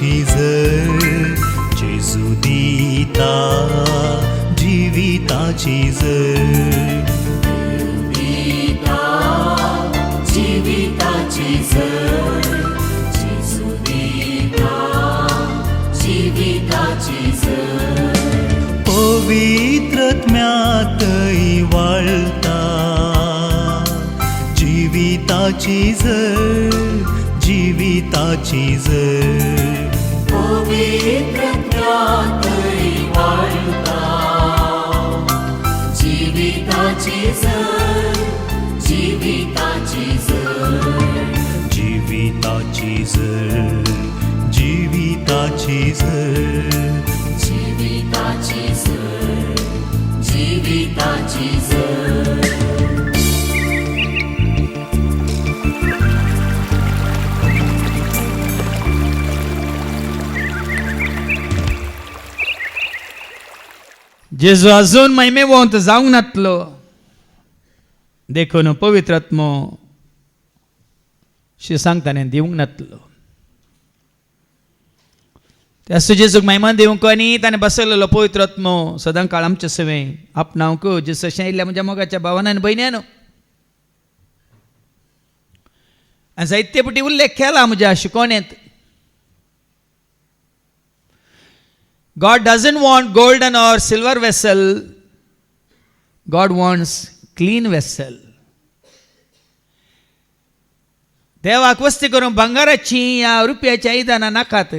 जिविताची झर जेजू दिता जिविताची झर जीविताची झर जेजू दिता जीविताची झर पवित्रत्म्यातई वाळता जीविताची झर जीविताची झर पवित्रत्म्यातई वाळता जीविताची झर जीविताची झर जीविताची झर जीविताची झर जीविताची झर जीविताची झर जेजू अजून महिमेवंत जावंक नातलो देखून पवित्रात्मो शी सांगताना दिवंक नातलो त्या जेजूक महिमा दिवंक आनी ताणें बसयलेलो पवित्रात्मो सदां काळ आमचे सेवेक आपणावंक जेस अशें आयिल्ल्या म्हज्या मोगाच्या भावान आनी भयण्यान आनी जायते फावटी उल्लेख केला म्हज्या शिकवणेंत God doesn't want golden or silver vessel. God wants clean vessel. देवाक वस्ती करून बंगाराची या रुपयाची आयदनां नाकात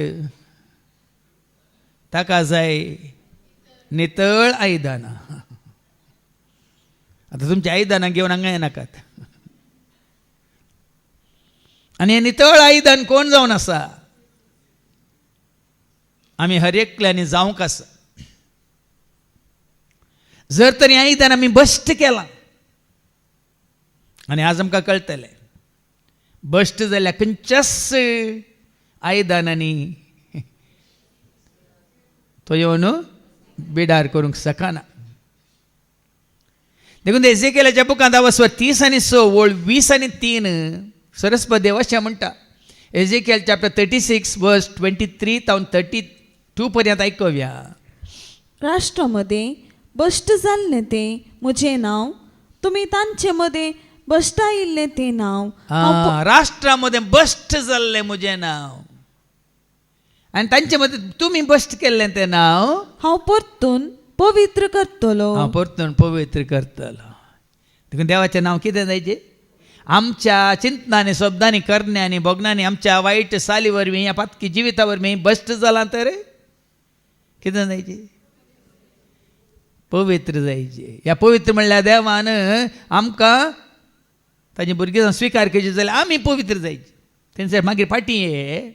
ताका जाय नितळ आयदनां आतां तुमची आयदनां घेवन हांगा येनाकात आनी हें नितळ आयदन कोण जावन आसा आमी हर एकल्यानी जावंक आसा जर तरी आयदन आमी बश्ट केलां आनी आज आमकां कळटलें बश्ट जाल्यार खंयच्याच आयदनांनी तो येवन बिडार करूंक शकना देखून एजेकियेलाच्या बुकांत 30:6 ओळ 20:3 सरस्वती देव अशें म्हणटा एजेकियल चॅप्टर 36 वर्स 23 to 32 पर्यंत ऐकूया. राष्ट्रामध्ये बश्ट जाल्ले ते म्हजें नांव तुमी तांचे मदें बश्ट आयिल्ले ते नांव राष्ट्रामध्ये बश्ट जाल्ले म्हजें नांव आनी तांचे मदें तुमी बश्ट केल्लें तें नांव हांव परतून पवित्र करतलो. हांव परतून पवित्र करतलो. देखून देवाचें नांव कितें जायचें आमच्या चिंतनांनी शब्दांनी करण्यांनी भोगनांनी आमच्या वायट साली वरवीं या पातकी जिविता वरवीं बश्ट जालां तर कितें जायचें पवित्र जायचें. ह्या पवित्र म्हणल्यार देवान आमकां ताजे भुरगीं स्विकार करचें जाल्यार आमी पवित्र जायचें. तेंचे मागीर फाटीं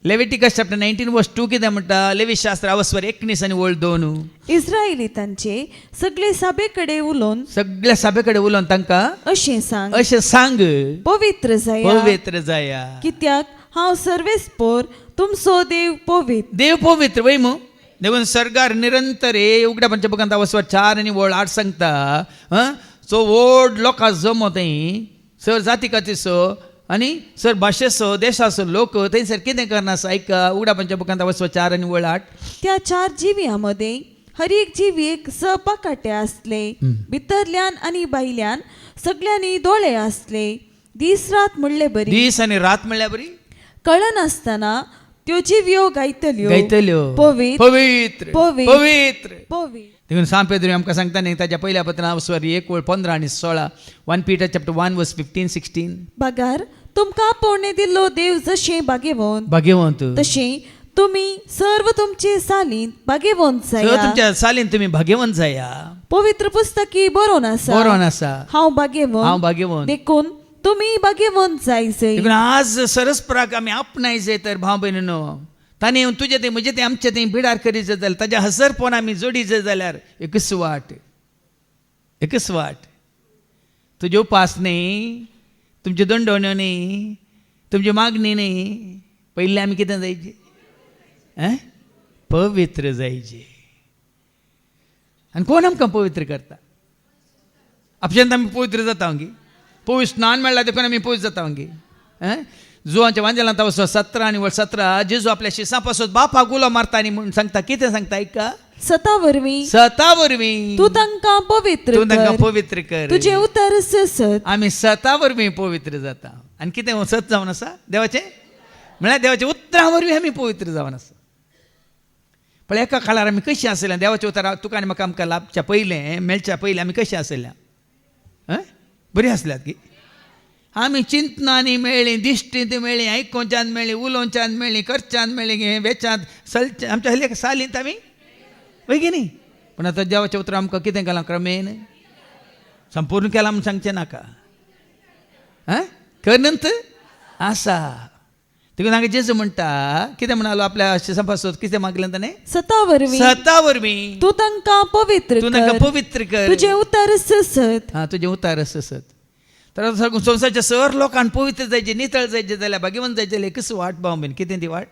लेविटिकस चॅप्टर 19 वर्स 2 कितें म्हणटा लेवी शास्त्र 19 आनी ओळ 2 इस्रायली तांचे सगळे सभे कडेन उलोवन सगळ्या सभे कडेन उलोवन तांकां अशें सांग पवित्र जाया पवित्र जाया कित्याक हांव सर्वेस्पोर तुमचो देव पवित्र. देव पवित्र वय मू देखून सरकार निरंतर उगड्या पंचबुकांत 4 आनी ओळ 8 सांगता सो व्हड लोकां जमोतय सर जातिकाचेसो आनी सर भाशेसो देशाचो लोक थंयसर कितें करना आयका उगड्या पंचबुकांत 4 आनी ओळ 8 त्या 4 जिव्यांमध्ये हर एक जिवीक सपाकाटे असले भितरल्यान आनी भायल्यान सगळ्यांनी दोळे असले दीस रात म्हणले बरी दीस आनी रात म्हणल्यार बरी कळनासतना त्यो जिव्यो गायतल्यो पवित्र पवित्र पवित्र पवित्र. देखून सांत पेद्रू आमकां सांगता न्ही ताच्या पयल्या पत्रांत 1 ओळ 15 आनी 16 1 Peter chapter 1 verse 15-16 बागार तुमकां पोवणे दिल्लो देव जशें भाग्यवंत तशें तुमी सर्व तुमचे सालीन भाग्यवंत जाया. तुमच्या सालीन तुमी भाग्यवंत जाया. पवित्र पुस्तकी बरोवन आसा हांव भाग्यवंत देखून तुमी भाग्यवंत जायचे. देखून आज सरस्पराक आमी आपणायचे तर भाव भयणीनो ताणें तुजें तें म्हजें तें आमचें तें बिडार करीत जाल्यार ताच्या हसरपण आमी जोडीचे जाल्यार एकच वाट तुजे उपास न्ही तुमचे दंडोण्यो न्ही तुमची मागणी न्ही पयलीं आमी कितें जायचें पवित्र जायचे. आनी कोण आमकां पवित्र करता आपशांत आमी पवित्र जाता गी पवित्र स्नान म्हणल्यार देखून आमी पवित्र जाता गी जुवांच्या वांजेला वचो 17 आणि 17 जेजू आपल्या शिसापासून बापा गुलो मारता आणि म्हणून सांगता कितें सांगता ऐका सता वरवीं सता वरवीं तू तांकां पवित्र तू तांकां कर. पवित्र कर. तुझे उतर सत आमी सता वरवीं पवित्र जाता आनी कितें सत जावन आसा देवाचें म्हळ्यार देवाच्या उतरां वरवीं आमी पवित्र जावन आसा. पण एका काळार आमी कशीं आसलें देवाच्या उतरां तुका आनी म्हाका आमकां लाभच्या पयलें मेळच्या पयलीं आमी कशीं आसल्या बरीं आसल्यात की आमी चिंतनांनी मेळ्ळीं दिश्टींत मेळ्ळीं आयकोवच्यान मेळ्ळीं उलोवच्यान मेळ्ळीं करच्यान मेळ्ळीं वेचांत सलच्या आमच्या हल्ली सालींत आमी वय की न्ही. पूण आतां देवाच्या उतरां आमकां कितें केलां क्रमेन संपूर्ण केलां म्हूण सांगचें नाका करनंत आसा. देखून हांगा जेजू म्हणटा कितें म्हणालो आपल्या शिसापासून कितें मागलें ताणें सता वरवीं सता वरवीं तू तांकां पवित्र तू तांकां कर. पवित्र कर. तुझे उतर सत तुजें उतार आसत. तर संवसारच्या सर लोकांक पवित्र जायचे नितळ जायचे जाल्यार भाग्यवान जायचे जाल्यार कसो वाट पावूं बीन कितें ती वाट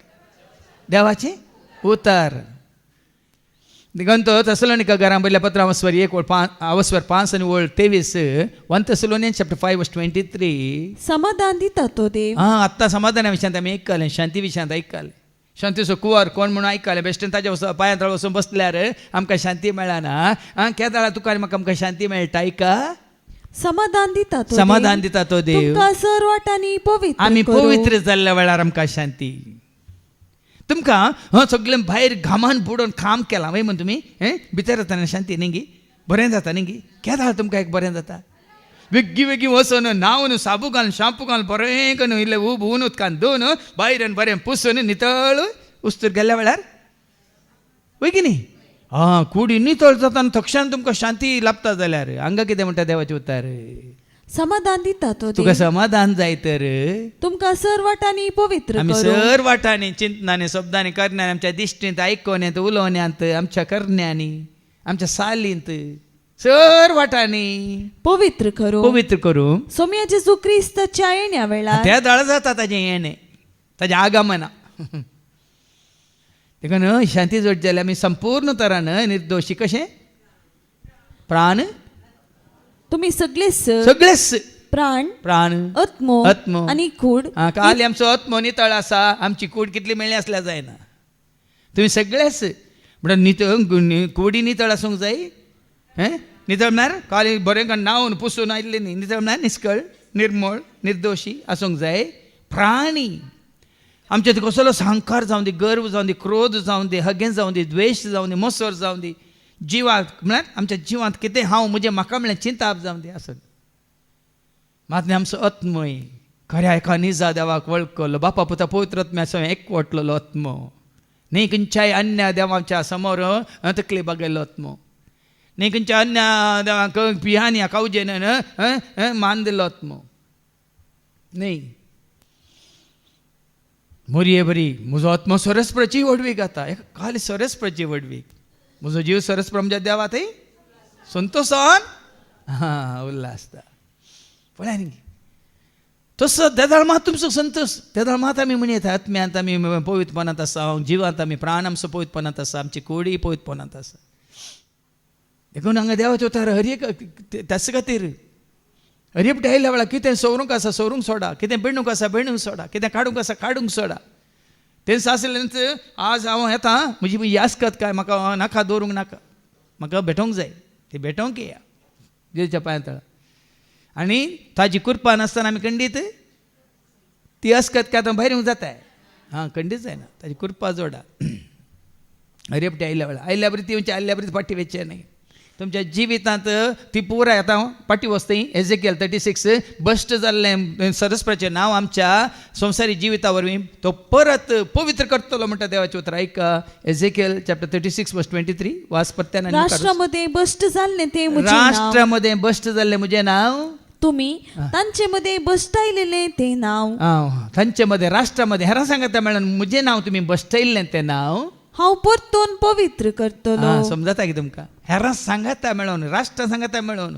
देवाचें उतार. देखून थेसलोनिका घरां बरयल्या पत्र अवस्वर 5 आनी 23 1 Thessalonians chapter 5 verse 23. समाधान दिता तो देव. आत्ता समाधाना विशयांत आमी आयकलें शांती विशयांत आयकलें शांतीचो कुंवर कोण म्हणून आयकलें बेश्टेन ताच्या पांया तळ वचून बसल्यार आमकां शांती मेळना. केदाळा तुका आनी म्हाका आमकां शांती मेळटा ऐका समाधान दिता तो समाधान दिता तो देव. तुमकां सर वाटांनी पवित्र आमी करूं. पवित्र जाल्ल्या वेळार आमकां शांती तुमकां सगळें भायर घामान बुडोवन काम केलां वय म्हण तुमी भितर जाता शांती न्ही बरें जाता न्ही केदाळ तुमकां एक बरें जाता वेग्गी वेग्गी वचून न्हांवन साबू घालून शांपू घालून बरें करून इल्लें ऊन उदकान धुवन भायर बरें पुसून नितळ उस्तूर गेल्ल्या वेळार वय की न्ही कुडी नितळ जाता आनी थक्षान तुमकां शांती लाभता जाल्यार हांगा कितें म्हणटा देवाचें उतार समाधान दिता तो तुका देव. समाधान जाय तर तुमकां सर वाटांनी पवित्र आमी करूं. सर वाटांनी चिंतनांनी शब्दांनी करण्यानी आमच्या दिश्टींत आयकोवण्यांत उलोवण्यांत आमच्या करण्यांनी आमच्या सालींत सर वाटांनी पवित्र करूं. पवित्र करूं. सोम्या जेजू क्रिस्ताच्या येण्या वेळार त्या दळ जाता ताजें येणें ताजें आगमना. देखून शांती जोड जाल्यार आमी संपूर्ण तरान निर्दोशी कशें प्राण तुम्ही सगळे सगळेच प्राण प्राण आत्मो आत्मो आणि कूड काल आमचो आत्मो नितळ आसा आमची कूड कितली मेळ्ळी आसल्यार जायना. तुमी सगळेच म्हणून कुडी नितळ आसूंक जाय नितळ म्हळ्यार काल बरें करून न्हांवन पुसून आयिल्लें न्ही नितळ म्हळ्यार निश्कळ निर्मळ निर्दोशी आसूंक जाय. प्राणी आमचे कसलो सांकार जावं दी गर्व जावं दी क्रोध जावं दी हगें जावं दी द्वेश जावं दी मोसोर जावं दी जिवाक म्हळ्यार आमच्या जिवांत कितें हांव म्हजें म्हाका म्हळ्यार चिंताप जावं दी आसत मात आमचो आत्मय खऱ्या एका निजा देवाक वळखलो बापा पुता पवित्र आत्म्याचो एकवटलेलो आत्मो न्ही खंयच्याय अन्य देवाच्या समोर तकली बगयल्लो आत्मो न्ही खंयच्या अन्य देवाक पियानी कावजेन मान दिल्लो आत्मो न्ही मोरये बरी म्हजो आत्मो सरस्प्रची वडवीक आता खाली सरस्प्रची वडवीक म्हजो जीव सरस्प्र म्हणजे देवा थंय संतोषान उल्हास पळय न्ही तसो देदाळ मात तुमचो संतोष देदाळ मात आमी म्हणीत आत्म्यांत आमी पवित्रपणांत आसा जिवांत आमी प्राण आमचो पवित्रपणांत आसा आमची कुडी पवित्रपणांत आसा देखून हांगा देवाचो उतार हरएक त्याच खातीर हरिपटे आयल्या वेळार कितें सवरूंक आसा सवरूंक सोडा कितें बिणूंक आसा बिणूंक सोडा कितें काडूंक आसा काडूंक सोडा तें सासलेंच आज हांव येता म्हजी यास्कत काय म्हाका नाका दवरूंक नाका म्हाका भेटोवंक जाय ती भेटोवंक येया जेजूच्या पांया तळा आनी ताजी कृपा नासतना आमी खंडीत ती अस्कत काय आतां भायर येवंक जाता खंडीत जायना ताजी कृपा जोडा हरिपटे आयल्या वेळार आयल्या बरी ती म्हणजे आयल्या बरी फाटी वेचचे न्ही तुमच्या जिवितांत ती पुराय आतां पाटी वस्तई एजेकियल 36 बश्ट जाल्लें सरस्प्रचें नांव आमच्या संवसारी जिविता वरवीं तो परत पवित्र करतलो म्हणटा देवाचें उतर ऐका एजेकियल चॅप्टर 36 वर्स 23 वास परत्यान राष्ट्रामध्ये बश्ट जाल्ले ते म्हजें नाव राष्ट्रामध्ये बश्ट जाल्लें म्हजें नाव तुम्ही तांचे मध्ये बसतायलेले ते नाव तांचे मध्ये राष्ट्रामध्ये हेरां सांगता मेळून म्हजें नांव तुमी बसतायिल्लें तें नांव हांव परतून पवित्र करतलो समजता की तुमकां हेरां सांगता मेळोन राष्ट्रां सांगता मेळोन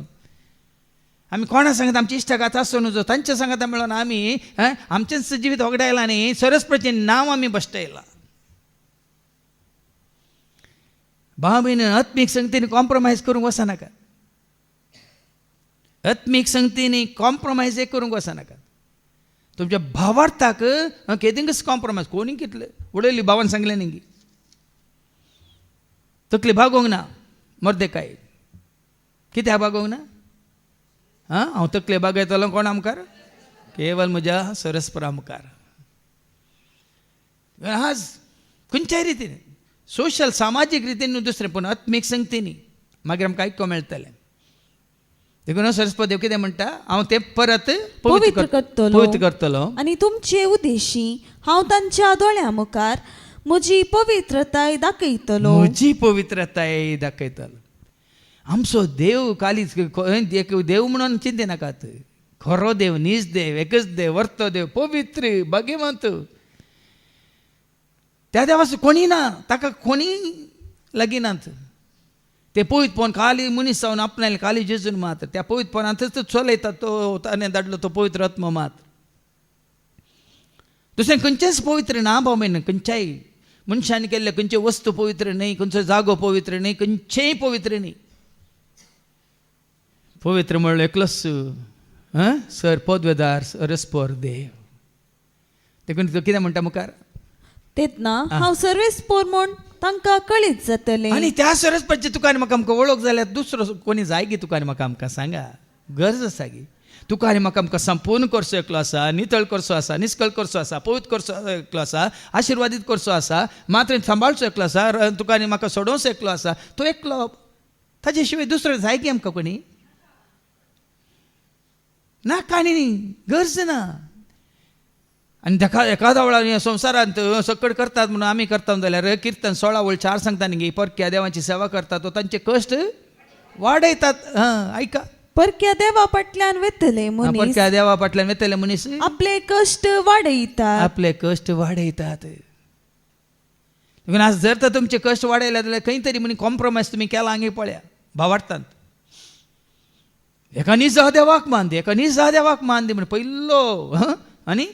आमी कोणा सांगता आमची इश्टागात आसूं न्हू तांचे सांगता मेळोन आमी आमचेंच जिवीत वगडायलां न्ही सरस्प्रचें नांव आमी बसतायलां भाव भयण आत्मीक संगतीन कॉम्प्रोमायज करूंक वचनाका आत्मीक संगतीन कॉम्प्रोमायज करूंक वचनाका तुमच्या भावार्थाक केदिंगच कॉम्प्रोमायज कोणी कितले उडयली भावान सांगलें न्ही तकली भागोंक ना मर्दे काय कित्याक भागोंक ना हांव तकले बागयतलो कोणा मुखार केवल म्हज्या सरस्परा मुखार आज खंयच्याय रितीन सोशल सामाजीक रितीन न्हू दुसरें पूण आत्मीक संगतीनी मागीर आमकां आयको मेळटलें देखून सरस्वती देव कितें म्हणटा हांव तें परत पवित्र पवित्र करतलो आणि तुमचे उद्देशी हांव तांच्या दोळ्या मुखार म्हजी पवित्रताय दाखयतलो म्हजी पवित्रताय दाखयतलो आमचो देव कालीच एक देव म्हणून चिंते नाकात खरो देव नीज देव एकच देव वर्तो देव पवित्र भगिवंत त्या देवाचो कोणी ना ताका कोणी लागिनात ते पवित्रपण खाली मनीस जावन आपणाले खाली जेजून मात त्या पवित्रपणांतच चलयता तो ताणें धाडलो तो पवित्र आत्मा मात दुसरें खंयचेच पवित्र ना भावमेन खंयच्याय मनशांनी केल्ले खंयचे वस्तू पवित्र न्ही खंयचो जागो पवित्र न्ही खंयचेय पवित्र न्ही पवित्र म्हणलो एकलोच सर पदवेदार सरस्पर देव देखून तो कितें म्हणटा मुखार तेतना हांव सर्वेस्पोर म्हूण तांकां कळीत जातलें आनी त्या सरस्वतीचे तुका म्हाका आमकां वळख जाल्यार दुसरो कोणी जाय गी तुका म्हाका आमकां सांगा गरज आसा गी तुका आनी म्हाका आमकां संपूर्ण करचो एकलो आसा नितळ करचो आसा निश्कळ करचो आसा पवित्र करचो एकलो आसा आशिर्वादीत करचो आसा मात्र सांबाळचो एकलो आसा तुका आनी म्हाका सोडोवचो एकलो आसा तो एकलो ताजे शिवाय दुसरो जाय गी आमकां कोणी ना काणी गरज ना आनी एखाद्या वेळार संवसारांत सकड करतात म्हणून आमी करता जाल्यार किर्तन 16:4 सांगता न्ही परक्या देवाची सेवा करता तो तांचे कश्ट वाडयतात ऐका परक्या देवा फाटल्यान वेतले मनीस परक्या देवा फाटल्यान वेतले मनीस आपले कश्ट वाडयतात आपले कश्ट वाडयतात आज जर तर तुमचे कश्ट वाडयले जाल्यार खंय तरी म्हणी कॉम्प्रोमायज तुमी केला हांगे पळया भावार्थांत एका निजा देवाक मान दी एका निजा देवाक मान दी म्हण पयलो आनी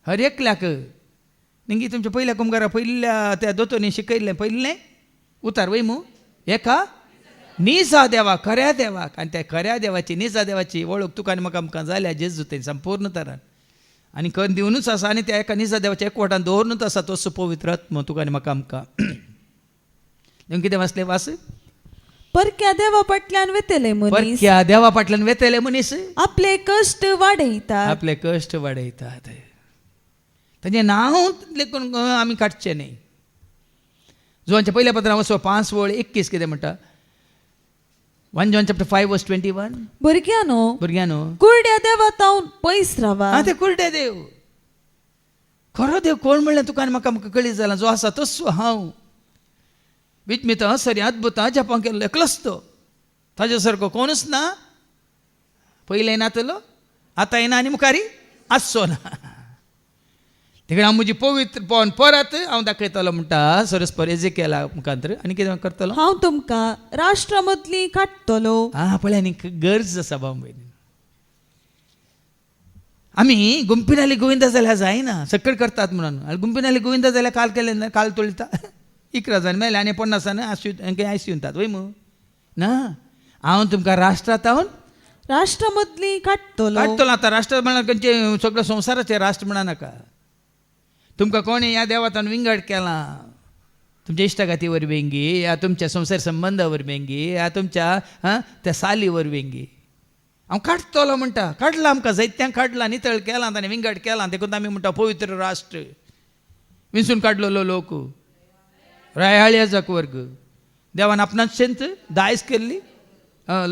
हर एकल्याक निंगी तुमच्या पयल्या कुंभारा पयल्या त्या दोतोनी शिकयल्लें पयलें उतार वय मू एका निजा देवाक खऱ्या देवाक आनी त्या खऱ्या देवाची निजा देवाची वळख तुका आनी म्हाका आमकां जाल्या जेजू तें संपूर्ण तरान आनी करून दिवनूच आसा आनी त्या एका निजा देवाच्या एकवटान दवरूनच आसा तोच पवित्र आत्मा तुका आनी म्हाका आमकां कितें वाचलें वास परक्या देवा फाटल्यान वेतले मनीस परक्या देवा फाटल्यान वेतले मनीस आपले कश्ट वाडयतात आपले कश्ट वाडयतात ताचें नांव लेखून आमी काडचें न्ही जोहांच्या पयल्या पत्रांत वचो 5:21 कितें म्हणटा 1 John chapter 5:21 भुरग्यानो कुरड्या देवातावन पयस रावा ते कुरडे देव खरो देव कोण म्हणलें तुका आनी म्हाका कळीत जालां जो आसा तसो हांव विस्मित सरी अद्भुत जपान केल्लो एकलोच तो ताजे सारको कोणूच ना पयलें नातलो आतां येना आनी मुखारी आसचो ना देखून हांव म्हजी पवित्रपण परत हांव दाखयतलो म्हणटा सरस्पर एजेकियेला मुखांतर आनी कितें करतलो हांव तुमकां राष्ट्रा मदली काडटलो पळय न्ही गरज आसा भाव भयणी आमी गुंपिनाली गोविंदा जाल्यार जायना सकड करतात म्हणून गुंपिनाली गोविंदा जाल्यार काल केलें काल तोळटा 11 मेले आनी 50 आयसियूंतात वय मू ना हांव तुमकां राष्ट्रांत राष्ट्रा मदली काडटलो आतां राष्ट्र म्हणल्यार खंयचे सगळो संवसाराचे राष्ट्र म्हणा नाका तुमकां कोणी ह्या देवातान विंगड केला तुमच्या इश्टागाती वरवेंगी या तुमच्या संसार संबंदा वरवेंगी या तुमच्या त्या साली वरवेंगी हांव काडटलो म्हणटा काडला आमकां जायत्यांक काडला नितळ केला ताणें विंगड केला देखून आमी म्हणटा पवित्र राष्ट्र विंचून काडलेलो लोक रायाळ्या जग वर्ग देवान आपणाच शेंत दायज केल्ली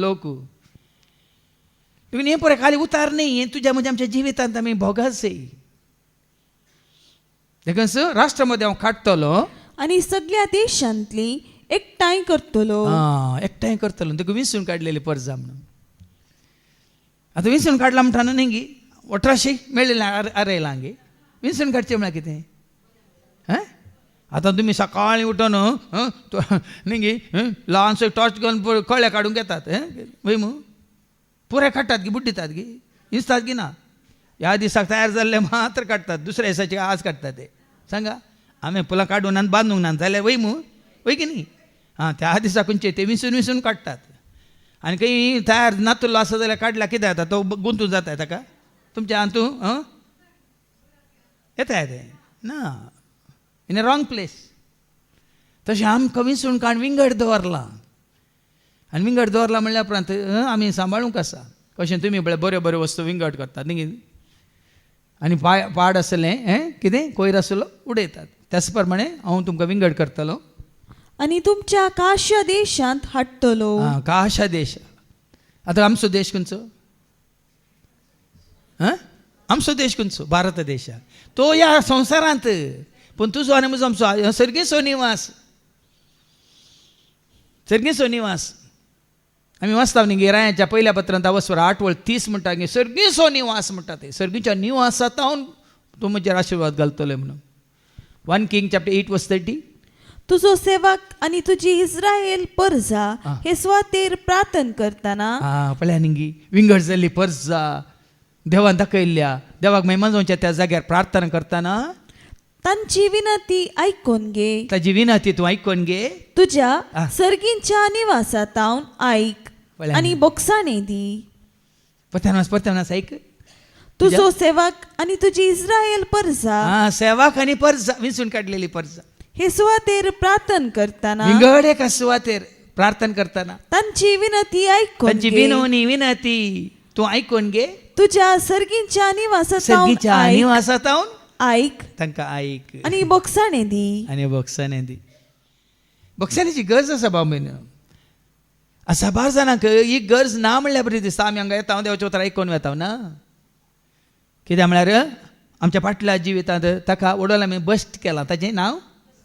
लोक तुम्ही हे पळय खाली उतार न्ही हें तुज्या म्हणजे आमच्या जिवितांत आमी भोगास देखून राष्ट्रामध्ये हांव काडटलो आनी सगळ्या देशांतली एकठांय करतलो एकठांय करतलो देखून विंचून काडलेली परजा म्हणून आतां विंचून काडला म्हणटा न्ही गी 1800 मेळिल्लें आरयलां गे विंचून काडचें म्हळ्यार कितें आतां तुमी सकाळीं उठून न्ही गी ल्हानसो टॉर्च घेवन कळ्ळे काडूंक येतात वय मू पुरे काडटात गी बुड्डितात गी हिंचतात गी ना ह्या दिसाक तयार जाल्ले मात्र काडटात दुसऱ्या दिसाचे आज काडटात ते सांगा आमी फुलां काडून आनी बांदूंक ना जाल्यार वय मू वय की न्ही त्या दिसा खंयचे ते विंचून काडटात आनी खंय तयार नातुल्लो आसा जाल्यार काडला कितें जाता तो गुंतून जाता ताका तुमच्या हातू येता येते ना इन अ रॉंग प्लेस. तशें आमकां विसरून काण विंगड दवरला आनी विंगड दवरला म्हणल्या उपरांत आमी सांबाळूंक आसा. कशें तुमी बऱ्यो बऱ्यो वस्तू विंगड करतात न्ही आनी पाड आसलें कितें कोयर आसलो उडयतात. त्याच प्रमाणे हांव तुमकां विंगड करतलो आणि तुमच्या काश्य देशांत हाडटलो. काशा देश. आतां आमचो देश खंयचो आमचो देश खंयचो भारत देश तो ह्या संवसारांत पूण तुजो आनी म्हजो आमचो सर्गेचो निवास. सर्गेचो निवास आमी वाचता न्ही गिरायाच्या पयल्या पत्रांत वचवर 8:30 म्हणटा की सर्गेचो निवास म्हणटा ते सर्गेच्या निवासांत हांव तूं म्हजेर आशिर्वाद घालतले म्हणून. 1 King chapter 8:30. तुजो सेवक आणि तुझी इस्रायल परजा हे स्वातेर प्रार्थना करताना पळया न्ही विंगड जाल्ली परजा देवान दाखयल्ल्या देवाक मेहमानच्या त्या जाग्यार प्रार्थना करताना तांची विनंती ऐकून घे. ताजी विनंती तूं आयकून घे. तुझ्या सर्गींच्या निवासात हांव ऐक आणि बोक्साणे दी. परतनास ऐक. तुझो सेवक आणि तुझी इस्रायल परजा सेवक आनी परजा विंचून काडलेली परजा हे सुवातेर प्रार्थना करताना विंगड एक सुवातेर प्रार्थना करताना तांची विनंती ऐकून तांची घे. विनंती तूं आयकून घे. तुझ्या सर्गींच्या निवासात सर्गीच्या हांव निवासात हांव ऐक तांकां ऐक आणि बोक्साणे दी. आनी बक्षाने दी. बक्षाण्याची गरज आसा बाबीन. असा बार जाणांक ही गरज ना म्हणल्यार बरी दिसता. आमी हांगा येता देवाचें उतर आयकून वता ना कित्याक म्हळ्यार आमच्या फाटल्या जिवितांत ताका वडोल आमी बस्ट केलां. ताचें नांव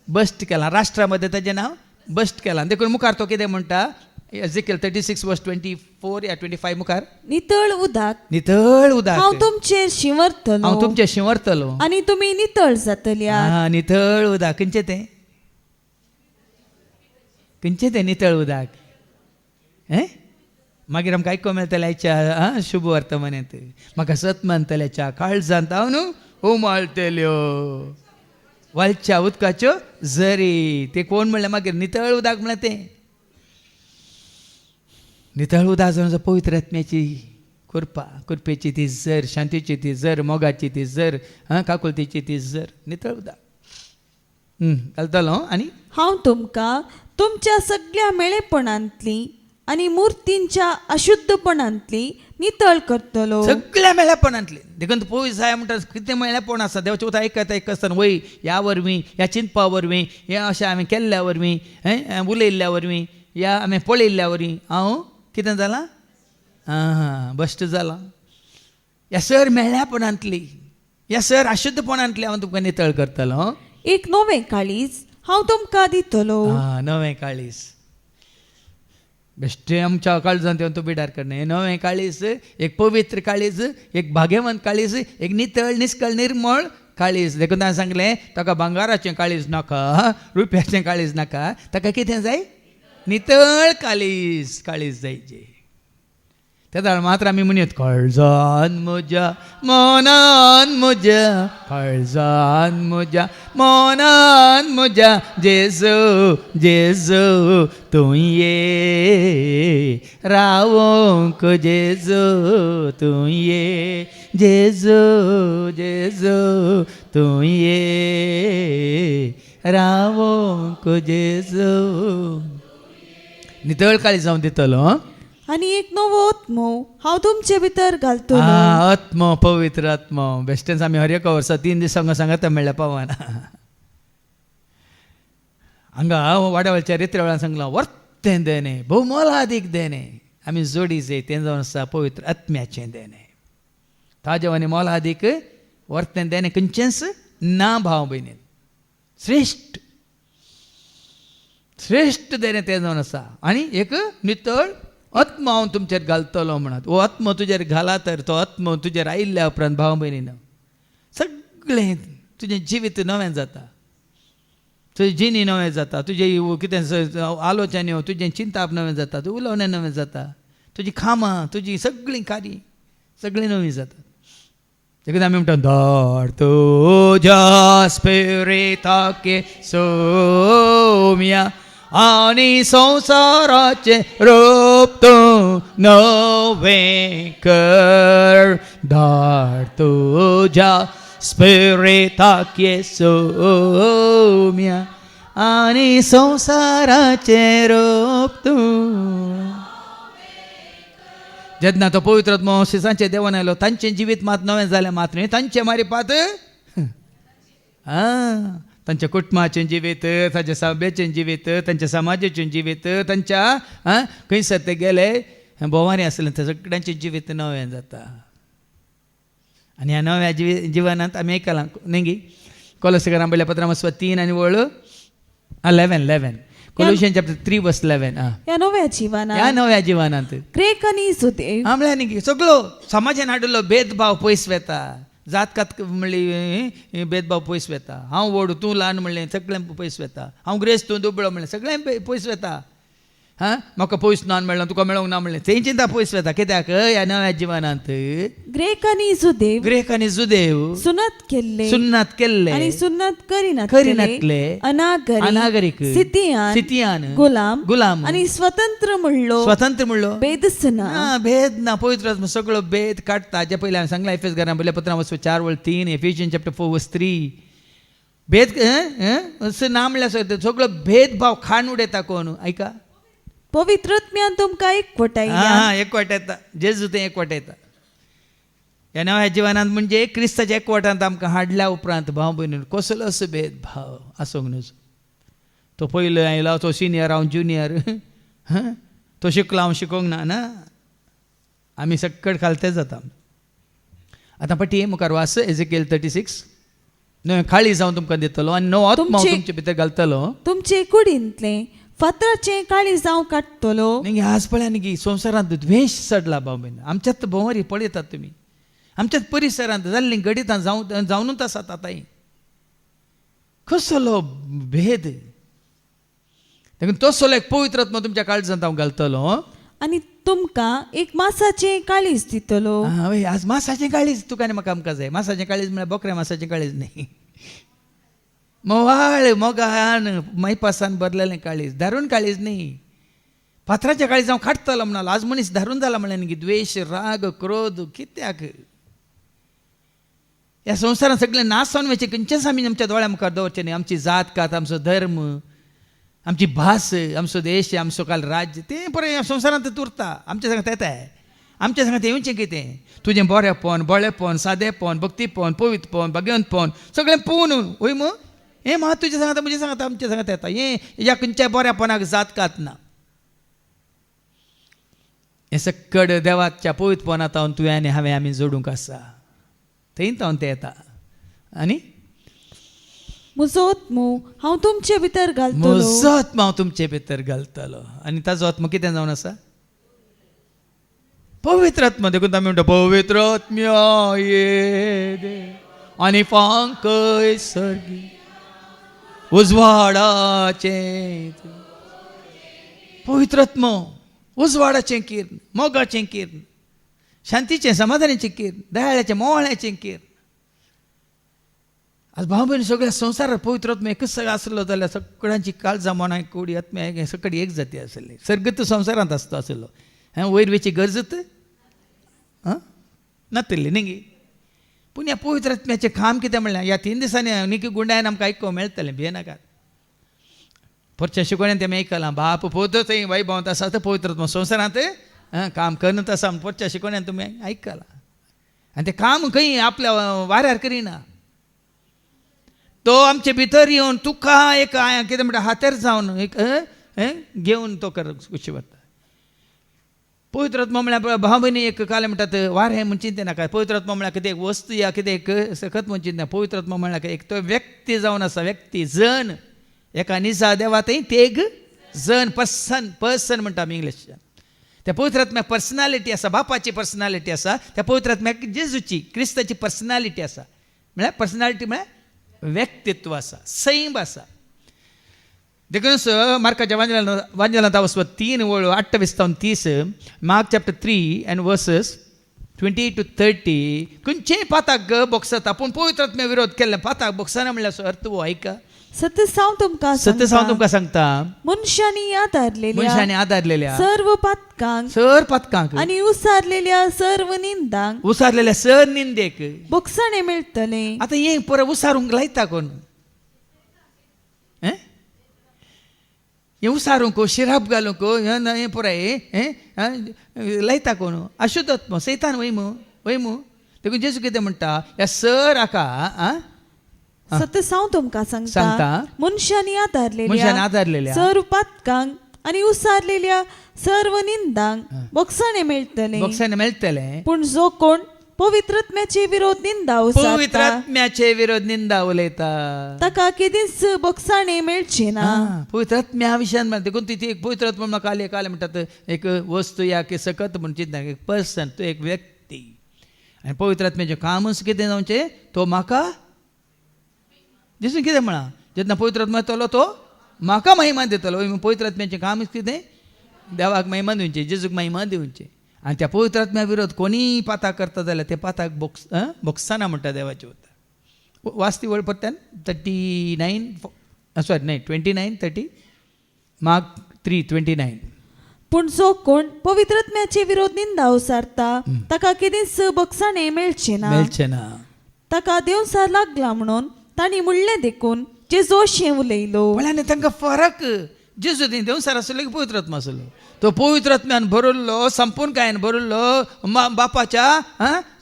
बस्ट केलां. राष्ट्रा मदें ताचें नांव बस्ट केलां. देखून मुखार तो कितें म्हणटा Ezekiel 36:24 या 25 मुखार नितळ उदक नितळ उदक हांव तुमचेर शिंवरतलो हांव तुमचें शिंवरतलो आणि तुम्ही नितळ जातल्या. नितळ उदक खंयचें तें नितळ उदक मागीर आमकां आयकूंक मेळटलें आयच्या शुभ वर्तमानांत म्हाका सत मानतल्याच्या काळजांत हांव न्हू उमाळटल्यो वालच्या उदकाच्यो झरी. ते कोण म्हणलें मागीर नितळ उदक म्हणलें तें नितळ उदक जावन पवित्र आत्म्याची कृपेची ती झर शांतीची ती झर मोगाची ती झर काकुलतेची ती झर नितळ उदक घालतलो. आनी हांव तुमकां तुमच्या सगळ्या मेळेपणांतली आणि मूर्तींच्या अशुद्धपणांतली नितळ करतलो. सगळ्या मेळ्यापणांतली. देखून पळय जाय म्हणटा कितें मेळ्यापण आसा देवाचें उतर आयकता आसतना वय ह्या वरवीं ह्या चिंतपा वरवीं ह्या अशें हांवें केल्ल्या वरवीं उलयल्ल्या वरवीं ह्या हांवें पळयल्ल्या वरवीं हांव कितें जालां बश्ट जालां. ह्या सर मेळ्यापणांतली ह्या सर अशुद्धपणांतली हांव तुमकां नितळ करतलो. एक नवें काळीज हांव तुमकां दितलो. नवें काळीज बेश्टे आमच्या काळजांत येवन तूं बिडार करना. हें नवें काळीज एक पवित्र काळीज एक भाग्यवंत काळीज एक नितळ निश्कळ निर्मळ काळीज. देखून हांवें सांगलें ताका भांगाराचें काळीज नाका रुप्याचें काळीज नाका ताका कितें जाय नितळ काळीज जायचें. तेदा मात्र आमी म्हणयोत काळजान म्हज्या मनान म्हज्या काळजान म्हज्या मनान म्हज्या जेजू जेजू तूं ये रावोंक जेजू तूं ये जेजू जेजू तूं ये रावोंक जेजू. नितळ काळीज जावन दितलो. आणि एक नवो आत्मो हांव तुमचे भितर घालतलो. आत्मो पवित्र आत्मो. बेश्टेच आमी हरएका वर्सा 3 दीस हांगा सांगता म्हणल्यार पावना. हांगा वाड्यावयच्या रित्रे वेळार सांगलां वर्तें देणे भोवमोलादीक देणे आमी जोडी जाय तें जावन आसा पवित्र आत्म्याचें देणे. ताजे आनी मोलादीक वर्तें देणे खंयचेंच ना भाव भयणीन. श्रेष्ठ देणे तें जावन आसा. आनी एक नितळ आत्मो हांव तुमचेर घालतलो म्हणत. हो आत्मो तुजेर घाला तर तो आत्मो तुजेर आयिल्ल्या उपरांत भाव भयणीन सगळें तुजें जिवीत नवें जाता. तुजें जिणी नवें जाता. तुजें कितें आलोचन्यो तुजें चिंताप नवें जाता. तुजें उलोवणें नवें जाता. तुजीं खामां तुजीं सगळीं कार्य सगळीं नवीं जातात. देखून आमी म्हणटा धाड तुज्या स्पिरिताके सोम्या आनी संवसाराचे रो रूप तू नवे कर धाड तुझ्या स्पिरिटाक येसुम्या आणि संसाराचे रूप तू. जेन्ना तो पवित्र आत्मो शिसांचे देवान आयलो तांचे जिवीत मात नवें जालें मात न्ही तांचे मारी पात तांच्या कुटुंबाचें जिवीत तांच्या सभेचें जिवीत तांच्या समाजाचें जिवीत तांच्या खंयसर ते गेले भोवारी आसलें ते सगळ्यांचें जिवीत नवें जाता. आनी ह्या नव्या जिवनांत आमी आयकलां न्ही कोलोसेकारां बरयल्या पत्रां 3 आनी वळ 11 कोलोशियन चॅप्टर 3 वर्स 11. या नव्या जिवनात ह्या नव्या जिवनांत ग्रेक आनी जुदेव म्हळ्यार न्ही सगळो समाजान हाडिल्लो भेदभाव पयस वता. जात कात म्हणली भेदभाव पयस वता. हांव व्हड तूं ल्हान म्हणलें सगळें पयस वता. हांव ग्रेस्त तूं दुबळो म्हणलें सगळें पयस वता. म्हाका पयस नान मेळ्ळो तुका मेळोंक ना म्हणलें तें चिंता पयस वता. कित्याक ह्या नव्या जिवनांत ग्रेक आनी जुदेव ग्रेक आनी जुदेव सुन्नत केल्ले सुन्नात केल्ले आनी सुन्नत करिनातले अनागरीक सिथियान गुलाम आनी स्वतंत्र म्हणलो बेदसना भेद ना. पवित्र आत्मा सगळो भेद काडटा. जे पयलीं हांवें सांगलां एफेसकारां बरयल्या पत्रां 4:3 एफिशियन चॅप्टर 4:3 भेद असं ना म्हणल्यार सगळो भेदभाव खाण उडयता कोण ऐका. पवित्रत्म्यान तुमकां एकवटायल्या एकवट येता. जेजू तें एकवट येता. ह्या नव्या जिवनांत म्हणजे क्रिस्ताच्या एकवटांत आमकां हाडल्या उपरांत भाव भयणीन कसलो असो भेदभाव आसूंक नजो. तो पयलो आयलो तो सिनियर हांव ज्युनियर तो शिकलो हांव शिकोंक ना आमी सक्कड खालते जाता. आतां पटी मुखार वाच एझेकिएल 36 नवे काळी जावन तुमकां दितलो आनी नवो आत्मा तुमचे भितर घालतलो. तुमचे कुडींतले फातराचे काळी जावं काडटलो. आज पळया न्ही संवसारांत द्वेश चडला भाव भयण. आमच्यात भोंवरी पळयतात तुमी आमच्याच परिसरांत जाल्लीं गडितां जावनूच आसात आतां. कसलो भेद. देखून तसलो एक पवित्र आत्मा तुमच्या काळजांत हांव घालतलो आनी तुमकां एक मासाचें काळीज दितलो. हय आज मासाचें काळीज तुका आनी म्हाका आमकां जाय. मासाचें काळीज म्हळ्यार बोकऱ्या मासाचें काळीज न्ही. मोवाळ मोगान मैपासान भरलेलें काळीज धारून काळीज न्ही. फातराच्या काळीज हांव काडटलो म्हणलो. आज मनीस धारून जाला म्हणलें न्ही द्वेश राग क्रोध कित्याक. ह्या संवसारांत सगळें नासोन वयचें खंयचेच आमी आमच्या दोळ्या मुखार दवरचें न्ही. आमची जात कात आमचो धर्म आमची भास आमचो देश आमचो काल राज्य तें पळय ह्या संवसारांत उरता. आमच्या सांगात येताय आमच्या सांगात येवचें कितें. तुजें बरेंपण बळेपण सादेपण भक्तीपण पवित्रपण भगवंतपण सगळें पळोवन वय मग हें म्हाका तुजें सांगता म्हजें सांगता आमचें सांगता येता. हें ह्या खंयच्या बऱ्यापणाक जात कात ना. हें सक्कड देवाच्या पवित्रपणांत तुवें आनी हांवें आमी जोडूंक आसा. थंयच तें येता. आनी म्हजो आत्मो हांव तुमचे भितर घालतलो. म्हजो आत्मा हांव तुमचे भितर घालतलो. आनी ताजो आत्मा कितें जावन आसा पवित्र आत्मा. देखून आमी म्हणटा पवित्र आत्म्या ये दे आनी फांकय सर्गी उजवाडाचें पवित्र आत्मा उजवाडाचें किरण मोगाचें किरण शांतीचें समाधानाचें किरण दयाळ्याचें मोहळ्याचें किरण. आज भाव भयण सगळ्या संवसारांत पवित्र आत्मा एकच आसलो जाल्यार सगळ्यांची काळजां मनां कुडी आत्म्या सकट एक जाती आसली. सर्गत संवसारांत आसता आसलो वयर वेची गरजत नातली न्ही. पूण ह्या पवित्र आत्म्याचें काम कितें म्हणल्यार ह्या 3 दिसांनी निकी गुंडायन आमकां आयकूंक मेळटलें भियेनाकात. परच्या शिकवण्यान तें आयकलां बाप पोत थंय वैभवांत आसा तर पवित्र आत्मा संवसारांत काम करनत आसा म्हूण परच्या शिकवण्यान तुमी आयकलां. आनी तें काम खंय आपल्या वाऱ्यार करिना. तो आमचे भितर येवन तुका एक कितें म्हणटा हातेर जावन एक घेवन तो कशी वता. पवित्र आत्मा म्हळ्यार भाव भयणी एक काले म्हणटात वारें म्हूण चिंते नाका. पवित्र आत्मा म्हळ्यार कितें एक वस्तू या कितें एक सखत म्हूण चिंते. पवित्र आत्मा म्हळ्यार एक तो व्यक्ती जावन आसा. व्यक्ती जन एका निजा देवा थंय तेग जन पर्सन म्हणटा आमी इंग्लिशान. त्या पवित्र आत्म्याक पर्सनालिटी आसा. बापाची पर्सनालिटी आसा. त्या पवित्र आत्म्याक जेजूची क्रिस्ताची पर्सनालिटी आसा. म्हळ्यार पर्सनालिटी म्हळ्यार व्यक्तित्व आसा सैम आसा. देखून मार्काच्या वांजलांत 3:28-30 मार्क चॅप्टर 3 and verses 28-30 खंयचेय पाताक बोगसता पूण पवित्र आत्म्या विरोध केल्ले पाताक बोगसना म्हणल्यार अर्थ हो ऐका. सत्य सांग तुमका सत्य सांग तुमका सांगता मनुष्यानी आधारलेल्या मनशाने आधारलेल्या सर्व पातकांक सर पथकांक आणि उसारलेल्या सर्व निंदांक उसारलेल्या सर निंदेक बोगसाणे मिळतले. आता ये परत उसारूंक लायता कोण हे उसारूंक शिराप घालूंक हे पुराय लायता कोण अशुद्धात्मा सैतान वैमू देखून जेजू कितें म्हणटा ह्या सर आका सत्य सांग तुमका सांगता. सांगता मनुष्यानी मनशाने आधारलेल्या सर्व पातकांक आणि उसारलेल्या सर्व निंदांक बोगसाणे मिळतले. बक्षाने मेळटले पण जो कोण पवित्रत्म्याचे विरोध निंदा पवित्र उसारता आत्म्याचे विरोध निंदा उलयता ताका केदीच बोगसाणे मेळचे ना. पवित्र आत्म्या विशयान म्हणटा देखून तिथे एक पवित्र आत्मा म्हाका काल म्हणटात एक वस्तू या की सकत म्हणून चिंतना एक पर्सन तो एक व्यक्ती आनी पवित्र आत्म्याचें कामच कितें जावचें तो म्हाका दिसून कितें म्हणा जेन्ना पवित्र आत्मा येतलो तो म्हाका महिमा दितलो पवित्र आत्म्याचें कामच कितें देवाक महिमा दिवचें जेजूक महिमा दिवचें आनी त्या पवित्र आत्म्या विरोध कोणीय पाताक करता जाल्यार ते पाताक बोगसाना म्हणटा देवाचे उतर वाचती वळ परत्यान 39 सॉरी नाही 29 30 मार्क 3:29 पूण जो कोण पवित्रत्म्याचे विरोध निंदा उसारता ताका केदीच बोगसाणे मेळचे ना. ताका देवसार लागला म्हणून तांणी म्हणलें देखून जे जोशें उलयलो. म्हळ्यार तांकां फरक जेजू देवसार आसलो की पवित्र आत्मा आसलो तो पवित्र आत्म्यान भरिल्लो संपूर्ण कांयान भरिल्लो बापाच्या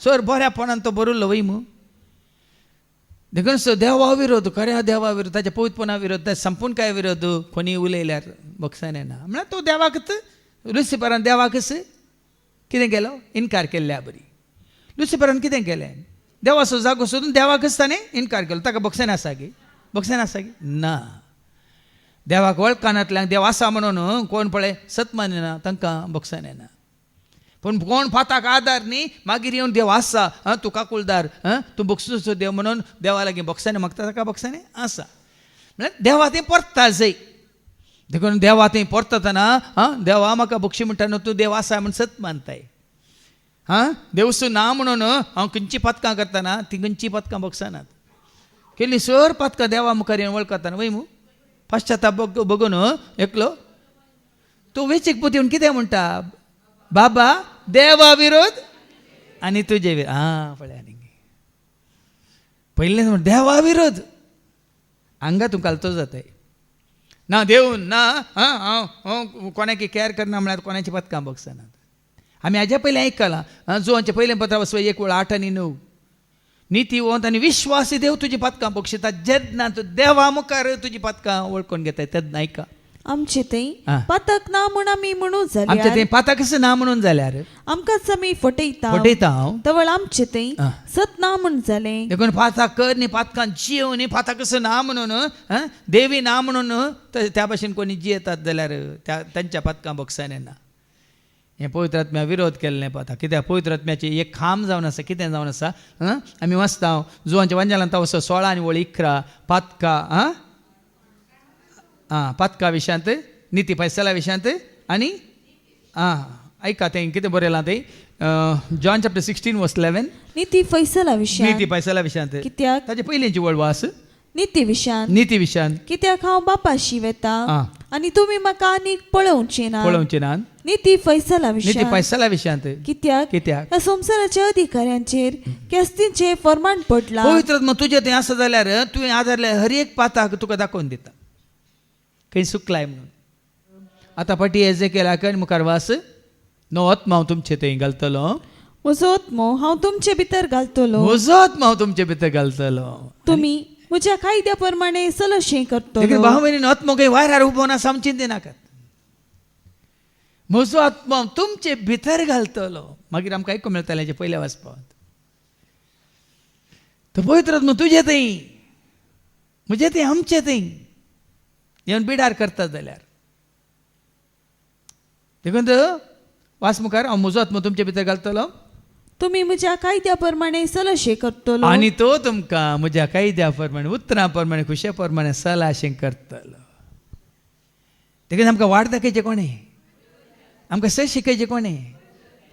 सर बऱ्यापणान तो भरिल्लो वैमू देखून देवा विरोध खऱ्या देवा विरोध ताच्या पवित्रपणा विरोध त्या संपूर्ण काय विरोध कोणी उलयल्यार बक्षाने ना म्हळ्यार तो देवाकच लुसिफरान देवाकच कितें केलो इन्कार केल्ल्या बरी लुसिफरान कितें केलें देवाचो जागो सोदून देवाकच ताणें इन्कार केलो ताका बक्षाने आसा गी ना देवाक वळखानांतल्यान देव आसा म्हणून कोण पळय सत मानिना तांकां बक्षाने ना पूण कोण फाताक आदार न्ही मागीर येवन देव आसा तूं काकुळदार तूं बक्षुचो देव म्हणून देवा लागीं बक्षाने मागता ताका बक्षाने आसा म्हळ्यार देवा तें परता जाय देखून देवा थंय परतना देवा म्हाका बक्षी म्हणटा न्हू तूं देव आसा म्हूण सत मानताय देवसू ना म्हणून हांव खंयची पथकां करतना ती खंयची पथकां बक्षानात केल्ली सर पथकां देवा मुखार येवन वळखता वैमू पाश्चाताप बघून एकलो तो वेचीक पोती येवन कितें म्हणटा बाबा देवा विरोध आनी तुजे विरोध पळय आनी पयलें देवा विरोध हांगा तूं घालतो जाताय ना देव ना हांव कोणाकी कॅर करना म्हळ्यार कोणाची पथकां बक्षानात आमी हाज्या पयलीं आयकलां जुवांचें पयलें पत्र वचपा 1:8-9 नीती वंत आनी विश्वासी देव तुजी पथकां बक्षिता जेन्ना तूं देवा मुखार तुजी पथकां वळखून घेताय तेन्ना आयका आमचे थंय पातक ना म्हूण आमी म्हणू आमचें जाल्यार तें पाताकच ना म्हणून जाल्यार आमकांच आमी फटयता हांव तवळ आमचे थंय सत ना म्हूण जालें. देखून पाताक कर न्ही पातकां जियो न्ही पाताकच ना म्हणून देवी ना म्हणून त्या भाशेन कोणी जियेतात जाल्यार तांच्या पथकां बक्षाने ना हें पवित्र आत्म्या विरोध केल्लें पता कित्याक पवित्र आत्म्याची एक खांब जावन आसा कितें जावन आसा आमी वाचता जुवांच्या वंजालांत वचो 16 आनी 11 पातकां पातका विशयांत निती पैसला विशयांत आनी ऐका तें कितें बरयलां तें जॉन चॅप्टर 16:11 नीती फैसला विशयान नीती पैसला विशयांत कित्याक ताजे पयलींची वळवास नीती विशयान नीती विशयांत कित्याक हांव बापाशी वेता आनी तुमी म्हाका आनीक पळोवचे ना. नीती फैसला नीती विशयान पैसला विशयांत कित्याक ह्या संवसाराच्या अधिकाऱ्यांचेर केस्तींचे फरमान पडलां. पवित्र आत्मा तुजें थंय आसा जाल्यार तुवें आदारल्या हर एक पाताक तुका दाखोवन दिता खंय सुकलाय म्हणून. आतां फाटी एजेकियेलाक मुखार वास नो आत्मा हांव तुमचे थंय घालतलो म्हजो आत्मो हांव तुमचे भितर घालतलो म्हजो आत्मा हांव तुमचे भितर घालतलो तुमी म्हज्या कायद्या प्रमाणे सलशें करतलो. देखीन भाव भयणीनो आत्मो खंय वायरार उबो ना साम चिंते नाकात म्हजो आत्मा हांव तुमचे भितर घालतलो मागीर आमकां आयकूंक मेळटलें हेजे पयल्या वाचपाक तो पवित्र आत्मा तुजे थंय म्हजे थंय आमचे थंय येवन बिडार करतात जाल्यार देखून वास मुखार हांव म्हजो आत्मा तुमचे भितर घालतलो तुमी म्हज्या कायद्या प्रमाणे सलशें करतलो आनी तो तुमकां म्हज्या कायद्या प्रमाणे उतरां प्रमाणे खुशे प्रमाणे सलाशें करतलो. देखून आमकां वाट दाखयचें कोणें आमकां सय शिकयचें कोणें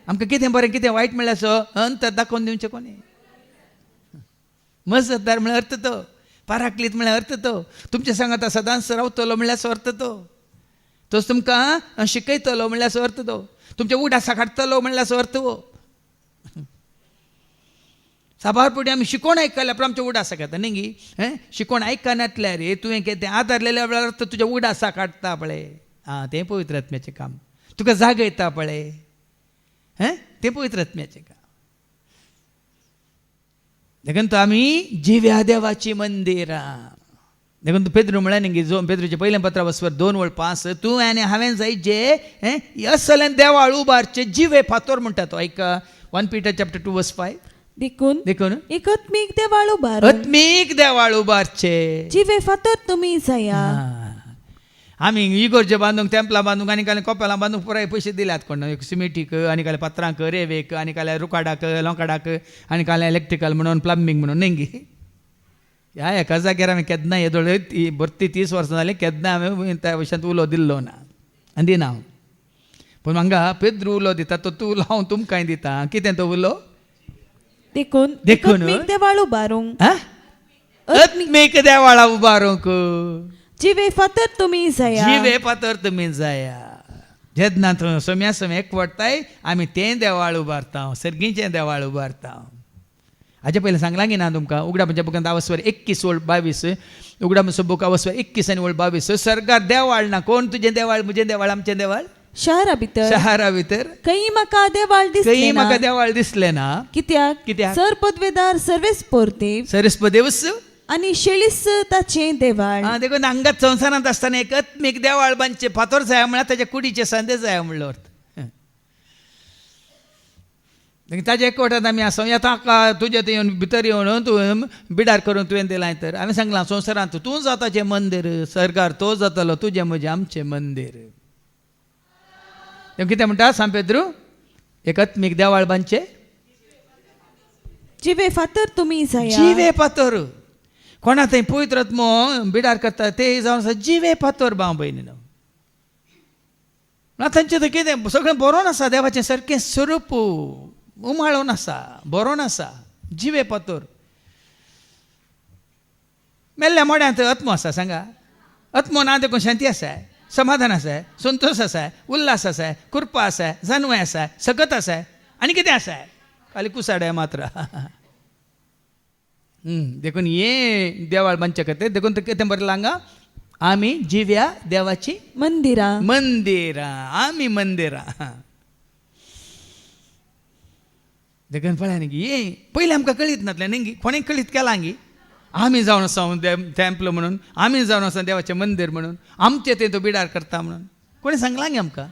आमकां कितें बरें कितें वायट म्हणल्यार अंतर दाखोवन दिवचें कोणें मजतदार म्हळ्यार अर्थ तो पाराकलीत म्हळ्यार अर्थ तो तुमच्या सांगात सदांच रावतलो म्हणल्यार अर्थ तोच तुमकां शिकयतलो म्हणल्यार अर्थ तो तुमच्या उडासा काडटलो म्हणल्यार अर्थ हो साबार पुढे आम्ही शिकोण ऐकल्या पण आमच्या उडासा काढता न्ही शिकोण आयकनातल्या रे तुवें कितें आदारलेल्या वेळार अर्थ तुज्या उडासा काडटा पळय तें पवित्र आत्म्याचें काम तुका जागयता पळय तें पवित्र आत्म्याचें काम देखून आमी जिव्या देवाची मंदिरां देखून तूं पेद्रू म्हळ्यार न्ही जो पेद्रूचें पयलें पत्र वचवर 2:5 तूं आनी हांवें जाय जे असलें देवाळ उबारचे जिवे फातोर म्हणटा तो ऐका 1 Peter chapter 2:5 देखून एकात्मीक देवाळ उबार आत्मीक देवाळ उबारचे जिवे फातर तुमी जाया आमी इगोर्जे बांदूंक टेंपलां बांदूंक आनी काय कोपेलां बांदूंक पुराय पयशे दिल्यात कोण सिमेंटीक आनी काय पत्रांक रेवेक आनी काय रुकाडाक लोकाडाक आनी काय इलेक्ट्रिकल म्हणून प्लंबिंग म्हणून न्ही ह्या एका जाग्यार हांवें केन्ना येदोळ भरती 30 वर्सां जालीं केन्ना हांवें त्या विशयांत उलो दिल्लो ना आनी दिना हांव पूण हांगा पेद्रू उलो दिता तो तूं उलो हांव तुमकांय दिता कितें तो उलो देखून एकात्मीक देवाळ उबारूंक आत्मीक देवाळा उबारूंक जिवे फातर तुमी जाया जिवे फातर तुमी जाया जेन्ना सोम्या सोम्या एकवटाय आमी तें देवाळ उबारता सर्गीचें देवाळ उबारता हाचे पयलीं सांगलां की ना तुमकां उगडापाच्या बुकांत 21:22 उगडापाचो बुक 21:22 सर्गार देवाळ ना कोण तुजें देवाळ म्हजें देवाळ आमचें देवाळ शहरा भितर खंय म्हाका देवाळ दिसलें म्हाका देवाळ दिसलें ना कित्याक सर पदवेदार सर्वेस पोरते सरस्पदेवस आनी शेळीस ताचें देवाळ देखून हांगा संवसारांत आसतना एक आत्मीक देवाळ बांदचें फातर जाय म्हळ्यार ताच्या कुडीचे संदेश जाय म्हणलो अर्थ ताजे एकवटांत आमी आसा येता तुजे थंय येवन भितर येवन तूं बिडार करून तुवें दिलां तर हांवें सांगलां संवसारांत तूं जाताचें मंदीर सर्गार तो जातालो तुजें म्हजें आमचें मंदीर कितें म्हणटा सांग पेद्रू एक आत्मीक देवाळ बांदचें जिवे फातर तुमी जाया जिवे फातर कोणा थंय पवित्र आत्मो बिडार करता ते जावन आसा जिवे फातर भाव भयणीनो तांचें थंय कितें सगळें बरोवन आसा देवाचें सारकें स्वरूप उमाळोवन आसा बरोवन आसा जिवे फातर मेल्ल्या मोड्यांत आत्मो आसा सांगा आत्मो ना देखून शांती आसा समाधान आसा संतोष आसा उल्हास आसा कृपा आसा जानवाय आसा सकत आसा आनी कितें आसा खाली कुसाड्या मात्र देखून हे देवाळ बांदचे खातीर देखून कितें बरयलां हांगा आमी जिव्या देवाची मंदिरां आमी मंदिरां देखून पळय न्ही हे पयलीं आमकां कळीत नासलें न्ही कोणें कळीत केलां गी आमी जावन आसा टेंपल म्हणून आमी जावन आसा देवाचें मंदीर म्हणून आमचें तें तो बिडार करता म्हणून कोणें सांगलां गे आमकां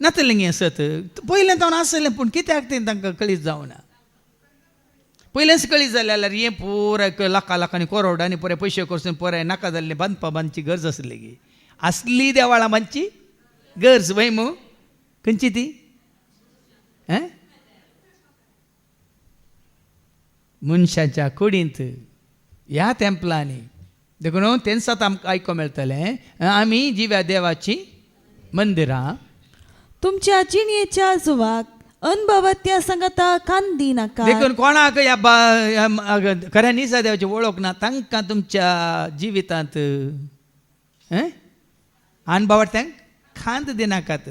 नासलें गे असत पयलें जावन आसलें पूण कित्याक तें तांकां कळीत जावना पयलेंच कळीत जालें जाल्यार हें पुराय लाखांनी करोडांनी पुराय पयशे करसून पुराय नाका जाल्लें बांदची गरज आसली गे असली देवाळां बांदची गरज वय मू खंयची ती मनशाच्या कुडींत ह्या टेंपलांनी देखून तेंच आमकां आयको मेळटलें आमी जिव्या देवाची मंदिरां तुमच्या जिणयेच्या जुवाक अनुभवत्या संगता कांदी नाका देखून कोणाक खऱ्या निसा देवाची वळख ना तांकां तुमच्या जिवितांत अणभवार्थ्यांक खांद दिनाकात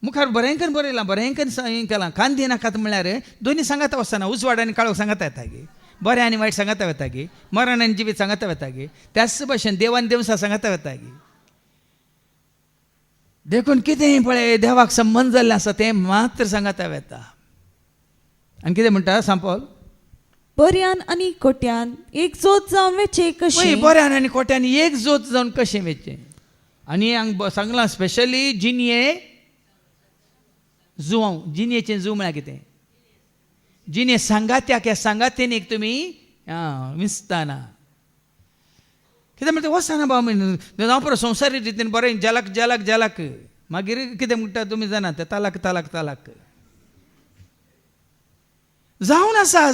मुखार बरेंकन बरयलां बरेंकन केलां कांद दिनाकात म्हळ्यार दोनी सांगाता वचना उजवाड आनी काळोख सांगाता येता गे बरें आनी वायट सांगाता वता गे मरण आनी जिवीत सांगाता वता गे त्याच भशेन देवान देवसा सांगाता वता गे देखून कितेंय पळय देवाक संबंध जाल्लें आसा तें मात्र सांगाता वता आनी कितें म्हणटा सांपल बऱ्यान आनी कोट्यान एक जोत जावन वेचे कशें बऱ्यान आनी कोट्यान एक जोत जावन कशें वेचें आनी हांगा सांगलां स्पेशली जिनये जुवांव जिनयेचें जू म्हळ्यार कितें जिने सांगात्याक ह्या सांगातेन एक तुमी विसताना कितें म्हणटा वचना बाव हांव पळय संवसारीक रितीन बरें जलाक जलाक जलाक मागीर कितें म्हणटा तुमी जाणात तालाक तालाक तालाक जावन आसा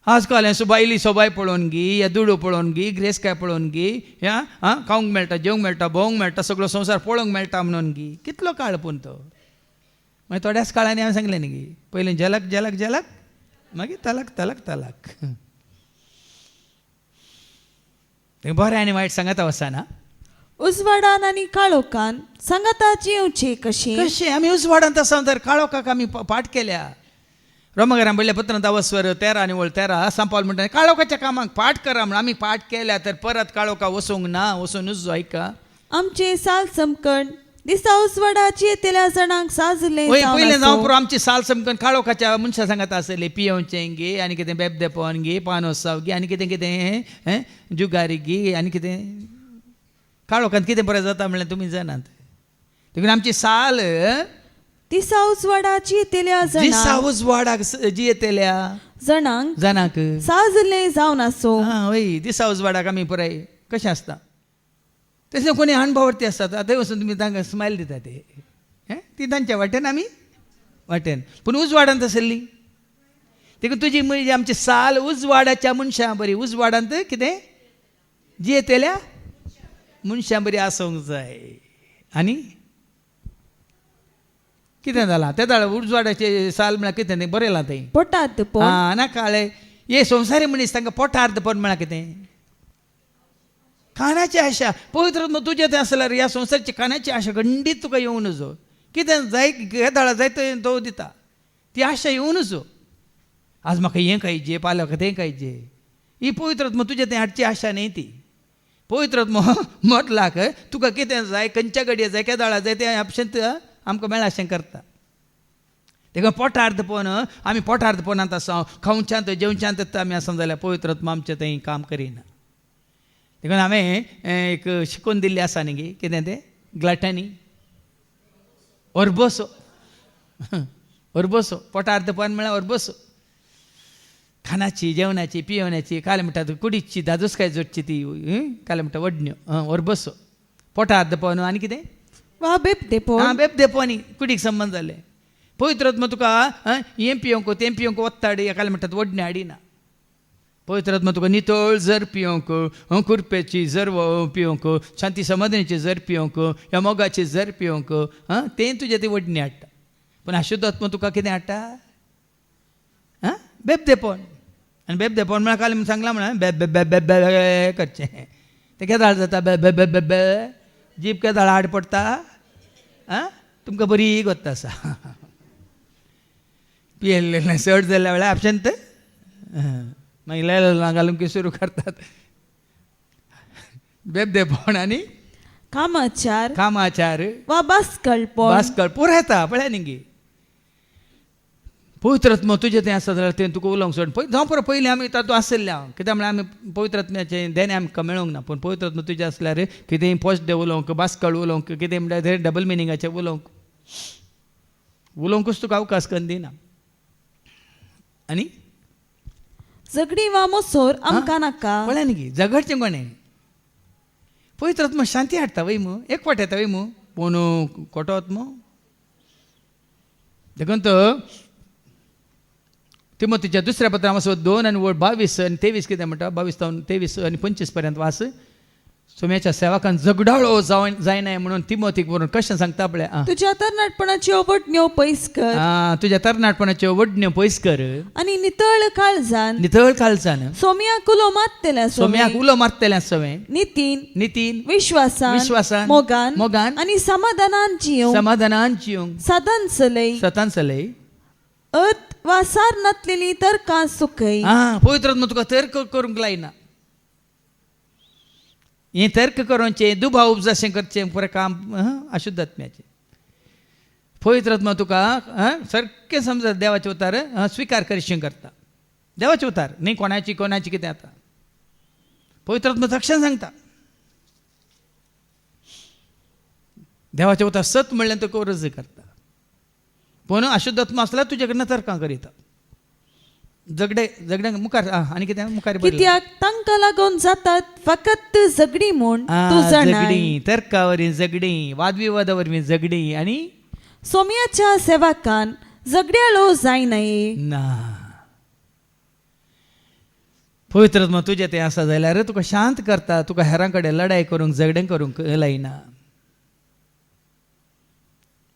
आज काल बायली सोबाय पळोवन गी या दुडू पळोवन गी ग्रेसकाय पळोवन गी ह्या खावंक मेळटा जेवंक मेळटा भोवंक मेळटा सगळो संवसार पळोवंक मेळटा म्हणून गी कितलो काळ पूण तो मागीर थोड्याच काळांनी हांवें सांगलें न्ही गी पयलीं जलाक जलाक जलाक मागीर तालाक तालाक तालाक ते बरें आनी वायट सांगाता वचना उजवाडान आनी काळोखान सांगाताची येवचे कशी कशें आमी उजवाडांत आसा तर काळोखाक आमी पाठ केल्या रोमकारां पडल्या पत्र 10:13 आनी 13 सांपावल म्हणटा काळोखाच्या कामाक पाठ करा म्हण आमी पाठ केल्या तर परत काळोखा वचोंक ना वचून उजो ऐका आमचे साल समकण दिसा उजवाडाची येतेल्या जाणांक साजले पयलें जावं पुरो आमची साल समकन काळोखाच्या मनशां सांगात आसले पियोवचें गे आनी कितें बेबदेपण गे पानोत्सव गे आनी कितें कितें जुगारी गे आनी कितें काळोखांत कितें बरें जाता म्हणल्यार तुमी जाणात देखून आमची साल दिसा उजवाडाची येतेल्या दिसा उजवाडाक जी येतेल्या जाणांक साजले जावन आसो हय दिसा उजवाडाक आमी पुराय कशें आसता तशें कोणी अणभवती आसतात थंय वचून तुमी तांकां स्मायल दिता ते ती तांच्या वाटेन आमी वाटेन पूण उजवाडांत आसली देखून तुजी म्हणजे आमची साल उजवाडाच्या मनशां बरी उजवाडांत कितें जी येतेल्या मनशां बरी आसूंक जाय आनी कितें जालां तें जाल्यार उजवाडाचे साल म्हळ्यार कितें तें बरें जालां तें पोटात नाका कळ्ळें हे संवसारी मनीस तांकां पोटार्थ पण म्हळ्यार कितें खाण्याची आशा पवित्र तुजें तें आसल्यार ह्या संवसाराची खाण्याची आशा खंडीत तुका येवं नजो कितें जाय येताळा जाय तो दिता ती आशा येवं नजो आज म्हाका हें खायचें फाल्यां म्हाका तें खायचें ही पवित्रात्म तुजें तें हाडची आशा न्ही ती पवित्रात्म म्हटलाक तुका कितें जाय खंयच्या घडये जाय केदाळा जाय तें आपशेंत आमकां मेळ्ळा अशें करता देखून पोटार्थपण आमी पोटार्थपणांत आसा खावच्यांत जेवच्यांत आमी आसा जाल्यार पवित्रात्म आमचें थंय काम करिना देखून हांवें एक शिकून दिल्ली आसा न्ही गे कितें तें ग्लटनी ओर्बोसो ओर्बोसो पोटार्थपण म्हळ्यार ओर्बोसो खानाची जेवणाची पियोवण्याची काले म्हणटात कुडीची दादूसकाय जोडची ती काले म्हणटा वडण्यो ओर्बोसो पोटार्थपण आनी कितें वा बेबदेपण बेबदेपणी कुडीक संबंद जाले पवित्रात्म तुका हें पियोंक तें पियोंक वत्ताड एकाले म्हणटात वडण्यो हाडिना पवित्रात्म तुका नितळ जर पियोंक कुरपेची जर पियोंक शांती समाधानाची जर पियोंक ह्या मोगाची जर पियोंक तें तुजें ती वडणी हाडटा पूण अशुद्धात्म तुका कितें हाडटा बेबदेपण आनी बेबदेपण म्हळ्यार काल सांगलां म्हणा बेब बेब बेब बेब करचें तें केदाळ जाता बेब बेब बेब बेब जीप केदाळ आड पडटा तुमकां बरी गोत्त आसा पियेल्लें चड जाल्या वेळार आपशेंत मागीर लायला घालूंक सुरू करतात बेबदेपण आनी कामाचार वा बास्कळ पुरो येता पळय न्ही गे पवित्रात्म तुजें तें आसा जाल्यार तें तुका उलोवंक सोड जावं पुरो पयलीं आमी तातूंत आसले हांव कित्याक म्हळ्यार आमी पवित्रात्म्याचें देणे आमकां मेळोंक ना पूण पवित्रात्म तुजें आसल्यार कितेंय पॉजिटीव उलोवंक बास्कळ उलोवंक कितें म्हणल्यार डबल मिनिंगाचें उलोवंकूच तुका अवकाश करून दिना आनी झगडी वा मोसोर आमकां नाका पळय न्ही गे झगडचें कोणें पवित्रात्म शांती हाडटा वय मू एक फावट येता वय मू पूण खोटो आत्मो देखून तो तिमोथीच्या दुसऱ्या पत्रां वचत 2 आनी 22 आनी 23 कितें म्हणटा 22 आनी 25 पर्यंत वास सोम्याच्या सेवकान झगडाळो जायनाय म्हणून तिमोथीक बरोवन कशें सांगता पळय तुज्या तरणाटपणाच्यो वडण्यो पयस कर तुज्या तरणाटपणाच्यो वडण्यो पयस कर आनी नितळ काळजान सोम्याक उलो मारतेल्या सवय नितीन विश्वासान मोगान आनी समाधानान जियोंक सदान चलय अर्थ वा सार नातलेली तर्कां सुखय पवित्रात्म तुका तर्क करूंक लायना हें तर्क करूचें दुबाव उपजाशें करचें पुरें काम अशुद्धात्म्याचें पवित्रात्मा तुका सारकें समजा देवाचें उतार स्विकार करचें करता देवाचें उतार न्ही कोणाची कितें आतां पवित्रात्मा तक्षण सांगता देवाचें उतार सत म्हणल्यार तुका रज करता पूण अशुद्धात्मा आसल्यार तुजे कडल्यान तर्कां करिता झगड्यांक मुखार आनी कितें मुखार कित्याक तांकां लागून जातात फकत झगडी म्हूण झगडी तर्का वरवीं झगडी वादविवादा वरवीं झगडी आनी सोम्याच्या सेवकान झगड्याळो जायनाये ना पवित्रात्मा तुजें तें आसा जाल्यार तुका शांत करता तुका हेरां कडेन लढाई करूंक झगडें करूंक लायना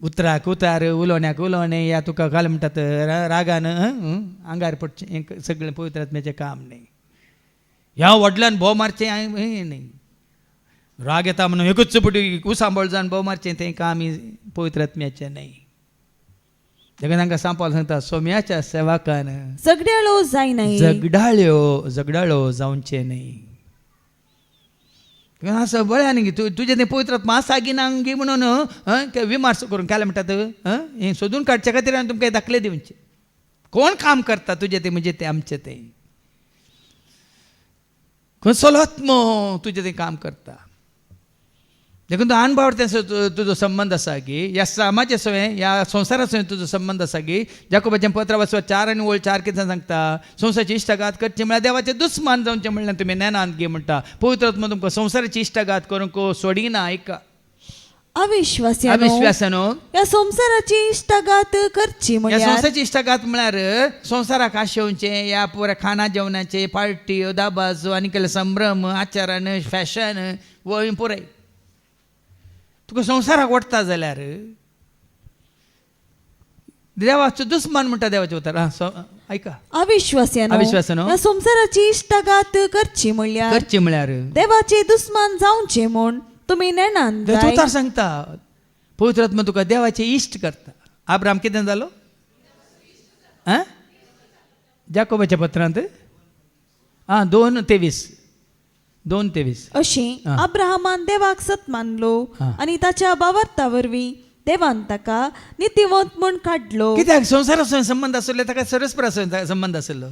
उतराक उतार उलोवण्याक उलोवणें या तुका घाल म्हणटात रागान आंगार पडचें सगळें पवित्रात्म्याचें काम न्ही ह्या वडिलांनी भोव मारचें हें न्ही राग येता म्हणून एकूच चुपटी उसांबळ जावन भोव मारचें तें काम पवित्र आत्म्याचें न्ही देखून तांकां सांगपाक सांगता सोम्याच्या सेवाकान झगड्याळो जायनाय झगडाळो जावचे न्ही असं बळ्यान गी तुजें तें पवित्र आत्मा आसा गी ना गी म्हणून विमर्श करून केलें म्हणटात हें सोदून काडचे खातीर हांवें तुमकां दाखले दिवचे कोण काम करता तुजें तें म्हणजे तें आमचें तें कसलो आत्मो तुजें तें काम करता देखून तो अनुभव तुजो संबंध आसा की ह्या समाजा सवय ह्या संवसारा सवय तुजो संबंध आसा की जाकोबाचें पत्र वाचवा 4 आनी 4 कितें सांगता संवसाराची इश्टगात करची म्हळ्यार देवाचे दुस्मान जावचें म्हणल्यार तुमी नेनांत घे म्हणटा पवित्र आत्मा तुमकां संवसाराची इश्टगात करूंक सोडिना आयका अविश्वासानो ह्या संसाराची इश्टगात करची ह्या संवसाराची इश्टगात म्हळ्यार संवसाराक आशेवचें ह्या पुऱ्या खाणा जेवणाचे पार्ट्यो दाबाजो आनी केले संभ्रम आचारान फॅशन वो पुराय तुका संवसाराक ओडटा जाल्यार देवाचो दुस्मान म्हणटा देवाचे उतर ऐका अविश्वासानो ह्या संसाराची इश्टगात करची म्हळ्यार देवाचे दुस्मान जावचे म्हूण तुमी नेनांत उतार सांगता पवित्र आत्मा तुका देवाचे इश्ट करता अब्राम कितें जालो जाकोबाच्या पत्रांत 2:23 अशें अब्राहमान देवाक सत मानलो आनी ताच्या भावार्था वरवीं देवान ताका नित्यवंत म्हूण काडलो कित्याक संवसारा संबंध आसलो ताका सरस्पर संबंध आसलो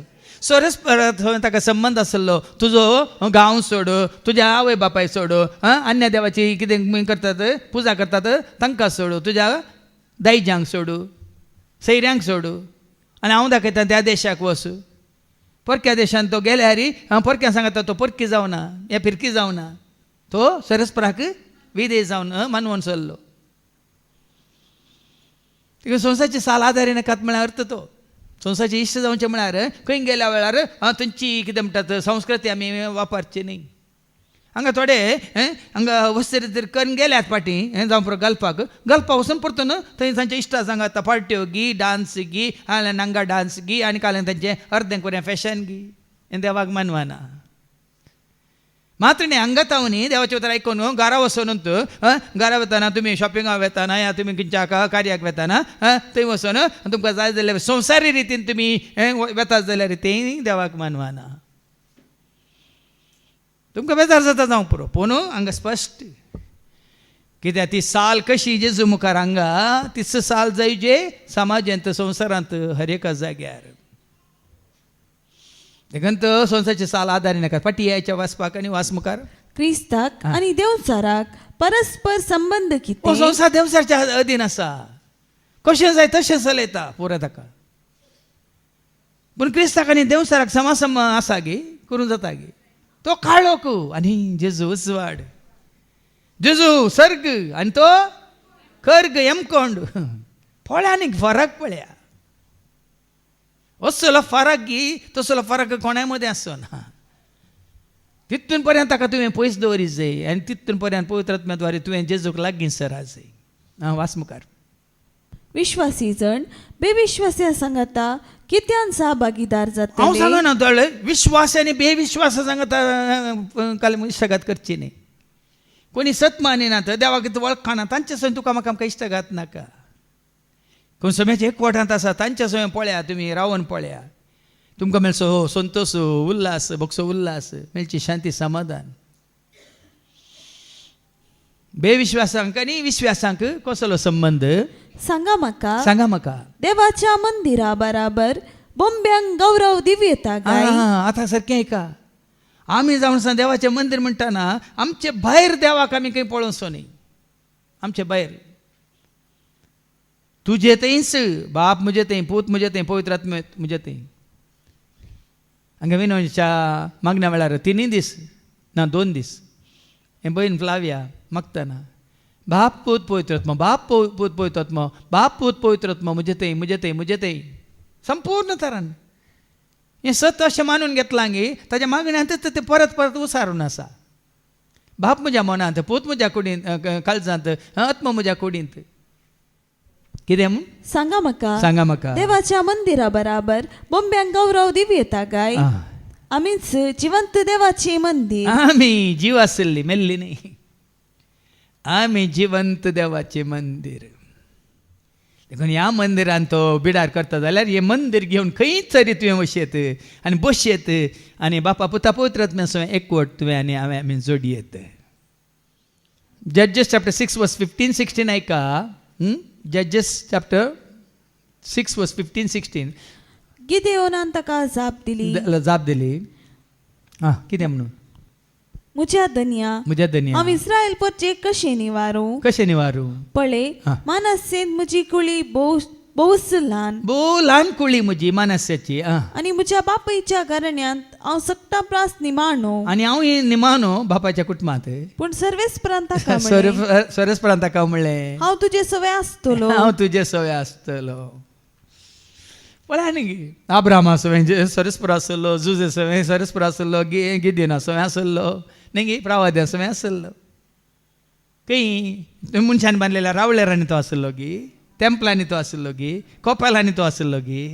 ताका संबंध आसलो तुजो गांव सोड तुज्या आवय बापाय सोड अन्य देवाची कितें करतात पुजा करतात तांकां सोड तुज्या दायजांक सोडू सैऱ्यांक सोडू आनी हांव दाखयता त्या देशाक वच परक्या देशांत तो गेल्यार परक्या सांगता तो परकी जावना हे फिरकी जावना तो सरस्पराक विधेय जावन मानवून चल्लो तिका संवसाराची साल आदारी नाकात म्हळ्यार अर्थ तो संवसाराची इश्ट जावचें म्हळ्यार खंय गेल्या वेळार थंयची कितें म्हणटात संस्कृती आमी वापरची न्ही हांगा थोडे हांगा वस्त्र करून गेल्यात फाटी हें जावं पुरो घालपाक वचून परतून थंय तांच्या इश्टा सांगात पार्ट्यो गी डान्स गी नांगा डान्स गी आनी काल्यान तांचें अर्दें करून फॅशन गी हें देवाक मानवाना मात्र न्ही हांगा ताव न्ही देवाचें उतर आयकून घरा वचून घरा वताना तुमी शॉपिंगाक वेताना या तुमी खंयच्या कार्याक वेताना थंय वचून तुमकां जाय जाल्यार संवसारी रितीन तुमी वेतात जाल्यार तें देवाक मानवाना तुमकां बेजार जाता जावं पुरो पूण हांगा स्पश्ट कित्याक ती साल कशी जेजू मुखार हांगा तीच साल जायजे समाजांत संवसारांत हर एका जाग्यार देखून संवसाराची साल आदारी नाका फाटी यायच्या वाचपाक आनी वास मुखार क्रिस्ताक आनी देवचाराक परस्पर संबंध कितें संवसार देवचाराच्या अधीन आसा कशें जाय तशें चलयता पुरो ताका पूण क्रिस्ताक आनी देवचाराक समासम आसा गे करूं जाता गे तो काळोख आनी जेजू उजवाड जेजू सर्ग आनी तो कर्ग एमकोंड पळ्यांनी फरक पळया असलो फरक गी तसलो फरक कोणाय मदें आसना तितून पर्यंत ताका तुवें पयस दवरीत जाय आनी तितून पर्यंत पवित्र आत्म्याद्वारे तुवें जेजूक लागीं सरा जाय वास मुखार विश्वासी जण बेविश्वासी सांगता कित्यान सहभागीदार जाता हांव सांगना तळे विश्वास आनी बेविश्वास सांगता काल इश्टगात करची न्ही कोणी सत मानिनात देवाक वळखना तांचे सवय तुका म्हाका आमकां इश्टगात नाका कोण समेच्या एकवटांत आसा तांच्या सवय पळया तुमी रावन पळया तुमकां मेळचो संतोश उल्हास भोगसो उल्हास मेळची शांती समाधान बेविश्वासांक आनी विश्वासांक कसलो संबंध सांगा म्हाका देवाच्या मंदिरा बराबर बोंब्यांक गौरव दिव्यता गाय आतां सारकें ऐका आमी जावन देवाचें मंदिर म्हणटाना आमचे भायर देवाक आमी खंय पळोवचो न्ही आमचे भायर तुजे थंयच बाप म्हजे थंय पूत म्हजे थंय पवित्र आत्मा म्हजे थंय हांगा विनोदच्या मागण्या वेळार 3 दीस ना 2 दीस हें बहीण फ्लाविया मागतना बाप पूत पवित्र आत्मा बाप पूत पवित्र आत्मा बाप पूत पवित्र आत्मा म्हजे थंय संपूर्ण तरान हें सत अशें मानून घेतलां गे ताच्या मागण्यांत ते परत उसारून आसा बाप म्हज्या मनांत पूत म्हज्या कुडींत काळजांत आत्मा म्हज्या कुडींत कितें म्हूण सांगा म्हाका देवाच्या मंदिरा बराबर बोंब्यांक गौरव दिव्यता गाय आम्हीच जिवंत देवाचे मंदिर आम्ही जीव आसली मेल्ली नाही. आम्ही जिवंत देवाचे मंदिर. देखून ह्या मंदिरान तो बिडार करता जाल्यार हे मंदिर घेवन खंयतरी तुवें वशेत आनी बसयेत आनी बापा पुता पवित्रात्म्या सो एकवट तुवें आनी हांवें आमी जोडयेत. जजेस चॅप्टर 6 वर्स 15-16 ऐका. जजेस चॅप्टर 6 वर्स 15-16 गिदेओनान ताका जाप दिली, जाप दिली. हां कितें म्हणून मुझ्या धन्या म्हज्या धन्या हांव इस्रायल परचे कशें निवारू. कशें निवारू. पळय हा. मानसेन म्हजी कुळी बहुस ल्हान भोव ल्हान कुळी म्हजी मानस्याची. आनी म्हज्या बापयच्या घराण्यांत हांव सक्ता प्रास निमाणो. आनी हांव निमानो बापाच्या कुटुंबांत. पूण सर्वेस्परांत ताका म्हणलें, सरस्परांत ताका म्हणलें हांव तुजे सवय आसतलो. हांव तुजे सवय आसतलो. पळय न्ही आब्रामा सवय सरस्पर आसलो, जुजे सवय सरस्पर आसलो, गिदेना सवय आसलो न्ही, प्रावाद्या सवय आसलो. खंय मनशान बांदलेल्या रावळेरांनी तो आसलो गी, टेंपलांनी तो आसलो गी, कोपेलांनी तो आसलो गी.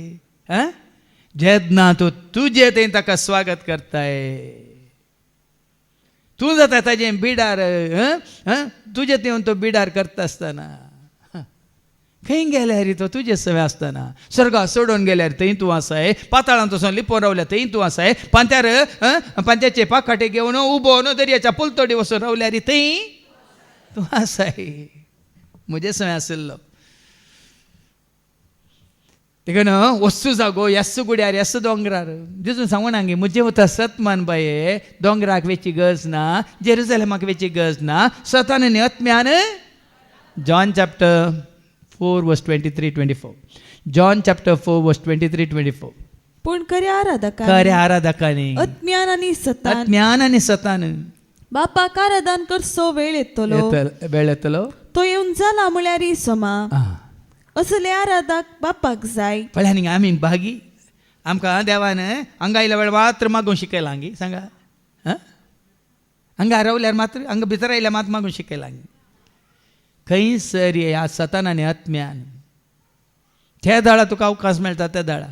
जेन्ना तो तुजे थंय ताका स्वागत करताय, तूं जाता ताजें बिडार, तुजे थंय तो बिडार करता आसतना खंय गेल्यार तो तुजे सवय आसतना, स्वर्गा सोडून गेल्यार थंय तूं आसाय, पाताळांत वचून लिपोवन रावल्यार थंय तूं आसाय, पांत्याचे पाखाटे घेवन उबो दर्याच्या पुलतोडी वचून रावल्यार थंय तूं आसाय. म्हजे सवय आसलो. देखून वस्तू जागो यस्सू गुड्यार यस्सू दोंगरार जिजून सांगून हांगे म्हजे वता सतमान बाये दोंगराक वेची गरज ना, जेरुसलेमाक वेची गरज ना, स्वतान न्ही आत्म्यान. John chapter 4 verse 23-24. John chapter 4 verse 23-24. पूण खऱ्या खऱ्या आराधकांनी अज्ञान आनी सतान ज्ञान आनी सतान बापाक आराधन करचो वेळ येतलो तो येवन जाला म्हळ्यार समा. असले आराधक बापाक जाय. पळय न्ही आमी भागी आमकां देवान हांगा आयल्या वेळ मात्र मागून शिकयलां गी. सांगा हांगा रावल्यार मात्र हांगा भितर आयल्यार मात मागून शिकयलां गी. खंय सर ह्या सतान आनी आत्म्यान त्या दाळा तुका अवकाश मेळटा. त्या दाळा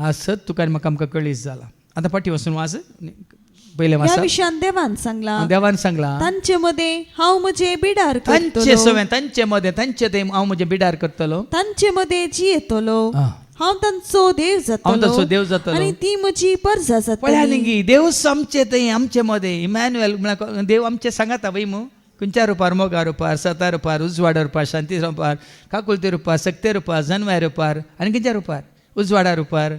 आसत तुका आनी म्हाका आमकां कळीस जाला. आतां फाटी वचून वाच पयले ह्या विशयान देवान सांगला, देवान सांगला तांचे मदें हांव म्हजे बिडार तांचे करतलो, सवय तांचे मदें तांचे थंय हांव म्हजें बिडार करतलो, तांचे मदें जियेतलो, हांव तांचो देव जातलो आनी ती म्हजी परजा पळय जातली. न्ही देव आमचे थंय आमचे मदें इमॅन्युएल म्हळ्यार देव आमचे सांगाता वय मू खंयच्या रुपार, मोगा रुपार, सता रुपार, उजवाडा रुपार, शांती रुपार, काकुलते रुपार, सक्ते रुपार, जनवाय रुपार आनी खंयच्या रुपार, उजवाडा रुपार,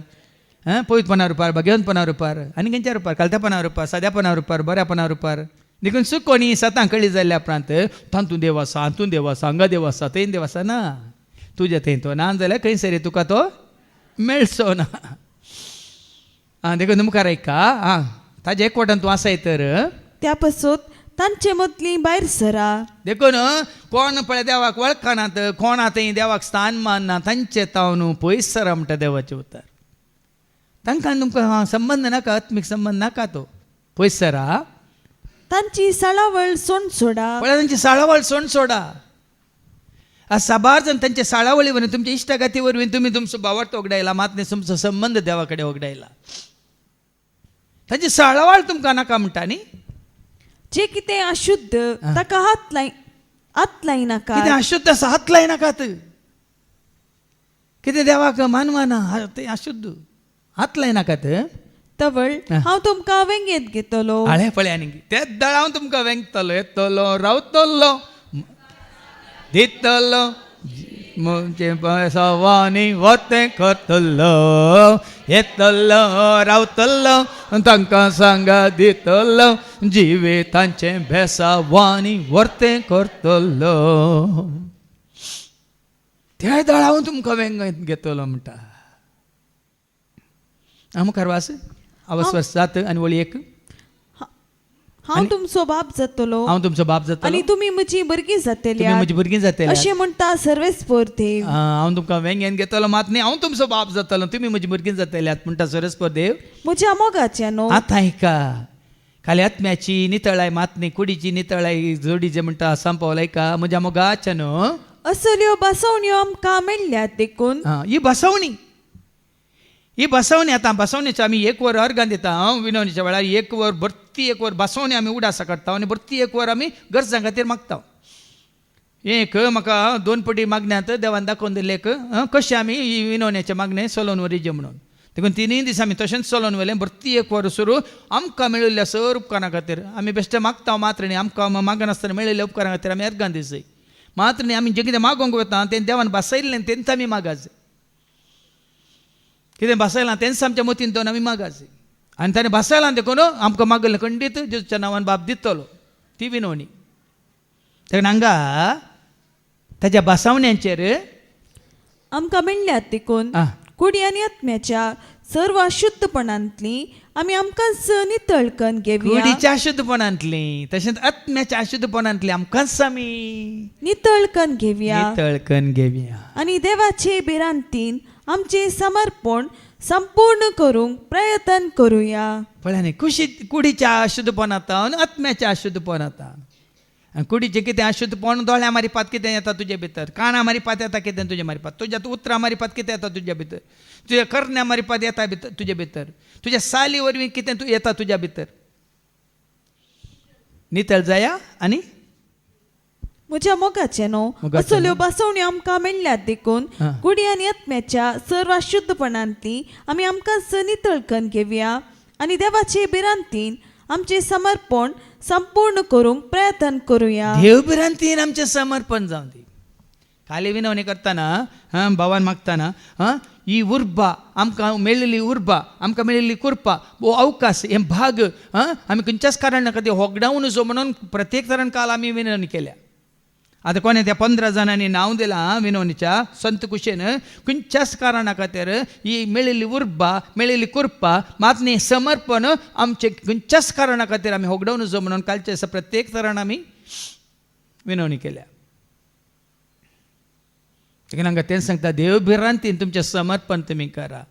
पवित्रपणा रुपार, भगवंतपणा रुपार आनी खंयच्या रुपार, कालत्यापणा रुपार, साद्यापणा रुपार, बऱ्यापणा रुपार. देखून चूक कोणी सतां कळी जाल्ल्या उपरांत तांतूं देव आसा, हातूं देव आसा, हांगा देव आसा, थंय देव आसा ना. तुजे थंय तो ना जाल्यार खंय सरी तुका तो मेळचो ना. देखून मुखार ऐका ताजे एकवटान तूं आसाय तर त्या पासून तांचे मदली भायर सरा. देखून कोण पळय देवाक वळखनात, कोणा थंय देवाक स्थान मानना, तांचे तावन पयस सरा म्हणटा देवाचे उतर. तांकां तुमकां संबंद नाका, आत्मीक संबंध नाका तो पयस सरा. तांची साळावळ सोंड सोडा. पळय तांची साळावळ सोंड सोडा. आज साबार जण तांचे साळावळी वरवीं तुमच्या इश्टागती वरवीं तुमी तुमचो भावार्थ वगडायला, मात न्ही तुमचो संबंध देवा कडेन वगडायला. तांची साळावळ तुमकां नाका म्हणटा न्ही. जे कितें अशुद्ध ताका हात लायनाका. कितें अशुद्ध आसा हात लायनाकात. कितें देवाक मानवाना तें अशुद्ध हात लायनाकात. तवळ हांव तुमकां वेंगेत घेतलो. हाळे पळय आनी तेच दळ हांव तुमकां वेंगतलो, येतलो, रावतलो, दितलो, म्हणजे सवानी वतें करतलो, येतलो, रावतलो, तांकां सांगा दितलो, जिवितांचे भेसावानी वर्तें करतलो. त्या दळ हांव तुमकां वेंगेत घेतलो म्हणटा. मुखार वास अवस्वर्स जात आनी वळी एक. हांव तुमचो बाप जातलो, हांव तुमचो बाप जातलो आनी तुमी म्हजी भुरगीं जातली, म्हजी भुरगीं जातली अशें म्हणटा सर्वेस्पर देव. हांव तुमकां वेंगेन घेतलो मात न्ही, हांव तुमचो बाप जातलो, तुमी म्हजी भुरगीं जातल्यात म्हणटा सर्वेस्पर देव. म्हज्या मोगाच्या न्हू. आतां आयका खाली आत्म्याची नितळाय मात न्ही, कुडीची नितळाय जोडी जे म्हणटा सांपवल आयका म्हज्या मोगाच्या न्हू. असल्यो बसवण्यो आमकां मेळ्ळ्यात देखून. ही बसवणी ही बसवणी आतां बसवणेचो आमी 1 वर अर्गां दिता विनवणेच्या वेळार 1 वर भरती 1 वर बसवणी आमी उडासा काडटा आनी भरती 1 वर आमी गरजां खातीर मागता. एक म्हाका 2 पटी मागण्यांत देवान दाखोवन दिले कशें आमी ही विनवण्याचें मागणें चलोवन वरिचें म्हणून. देखून 3 दीस आमी तशेंच चलोवन व्हेलें भरती 1 वर सुरू आमकां मेळिल्ल्या सर उपकारां खातीर आमी बेश्टे मागता मात्र न्ही आमकां मागनासतना मेळिल्ल्या उपकारां खातीर आमी अर्गां दिसय मात्र न्ही आमी जें कितें मागोंक वता तें देवान बसयल्लें तेंच आमी मागाच कितें बसयलां तेंच आमच्या मतीन दोन आमी मागाच आनी ताणें बसयलां देखून आमकां मागलें खंडीत जेजूच्या नांवान बाप दितलो ती विनवणी. तेन्ना हांगा ताच्या बसवण्यांचेर आमकां मेळ्ळ्यात देखून कुडी आनी आत्म्याच्या सर्व अशुद्धपणांतली आमी आमकांच नितळकन घेवया. कुडीच्या अशुद्धपणांतली तशेंच आत्म्याच्या अशुद्धपणांतली आमकांच आमी नितळकन घेवया नितळकन घेवया आनी देवाचे बिरांतीन आमचे समर्पण संपूर्ण करूंक प्रयत्न करूया. पळय न्ही कुडीच्या अशुद्धपणांत आत्म्याच्या अशुद्धपणांत कुडीचें कितें अशुद्धपण दोळ्या मारिपात कितें येता तुजे भितर काना मारिपात येता कितें तुजे मारिपात तुज्या उतरां मारिपात कितें येता तुज्या भितर तुज्या कर्ण्या मारिपात येता तुजे भितर तुज्या साली वरवीं कितें येता तुज्या भितर. नितळ जाया आनी म्हज्या मोगाचे न्हू असल्यो बसवण्यो आमकां मेळ्ळ्यात देखून कुडी आनी आत्म्याच्या सर्व अशुद्धपणांतली आमी आमकांच नितळकन घेवया आनी देवाचे बिरांतीन आमचे समर्पण संपूर्ण करूंक प्रयत्न करूया. देव बिरांतीन आमचें समर्पण जावं दी. खाली विनवणी करतना भावान मागतना ही उर्बा आमकां मेळिल्ली उर्बा आमकां मेळिल्ली कृपा वो अवकाश हें भाग आमी खंयच्याच कारण नाका ते होगडावन जो म्हणून प्रत्येक तरान काल आमी विनवणी केल्या. आतां कोणें त्या 15 जाणांनी नांव दिलां विनवणीच्या संत कुशेन खंयच्याच कारणा खातीर ही मेळिल्ली उर्बा मेळिल्ली कृपा मात न्ही समर्पण आमचे खंयच्याच कारणा खातीर आमी होगडावन जो म्हणून कालचे दिसा प्रत्येक तरान आमी विनवणी केल्या. देखून हांगा तें सांगता देव बिरांतीन तुमचें समर्पण तुमी करा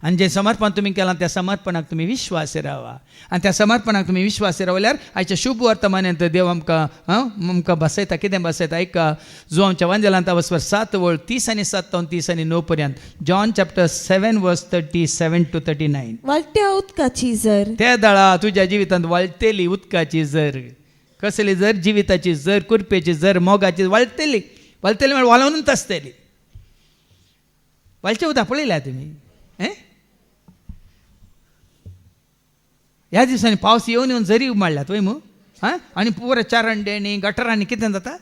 आनी जें समर्पण तुमी केलां त्या समर्पणाक तुमी विश्वासी रावा आनी त्या समर्पणाक तुमी विश्वासी रावल्यार आयच्या शुभ वर्तमानांत देव आमकां बसयता कितें बसयता ऐका जोआंच्या वांजेलांत वचवर 7 वळ 30 आनी 7 30 आनी 9 पर्यंत जॉन चॅप्टर 7 वर्स 37 to 39. वाळट्या उदकाची झर त्या दळा तुज्या जिवितांत वळटेली उदकाची झर कसली झर जिविताची झर कुरपेची झर मोगाची वळटेली म्हळ्यार वळोवनूच आसतली. वळचें उदक पळयल्या तुमी ह्या दिसांनी पावस येवन येवन झरी मारल्यात वय मू आनी पुरो चरणडेणी गटरांनी कितें जाता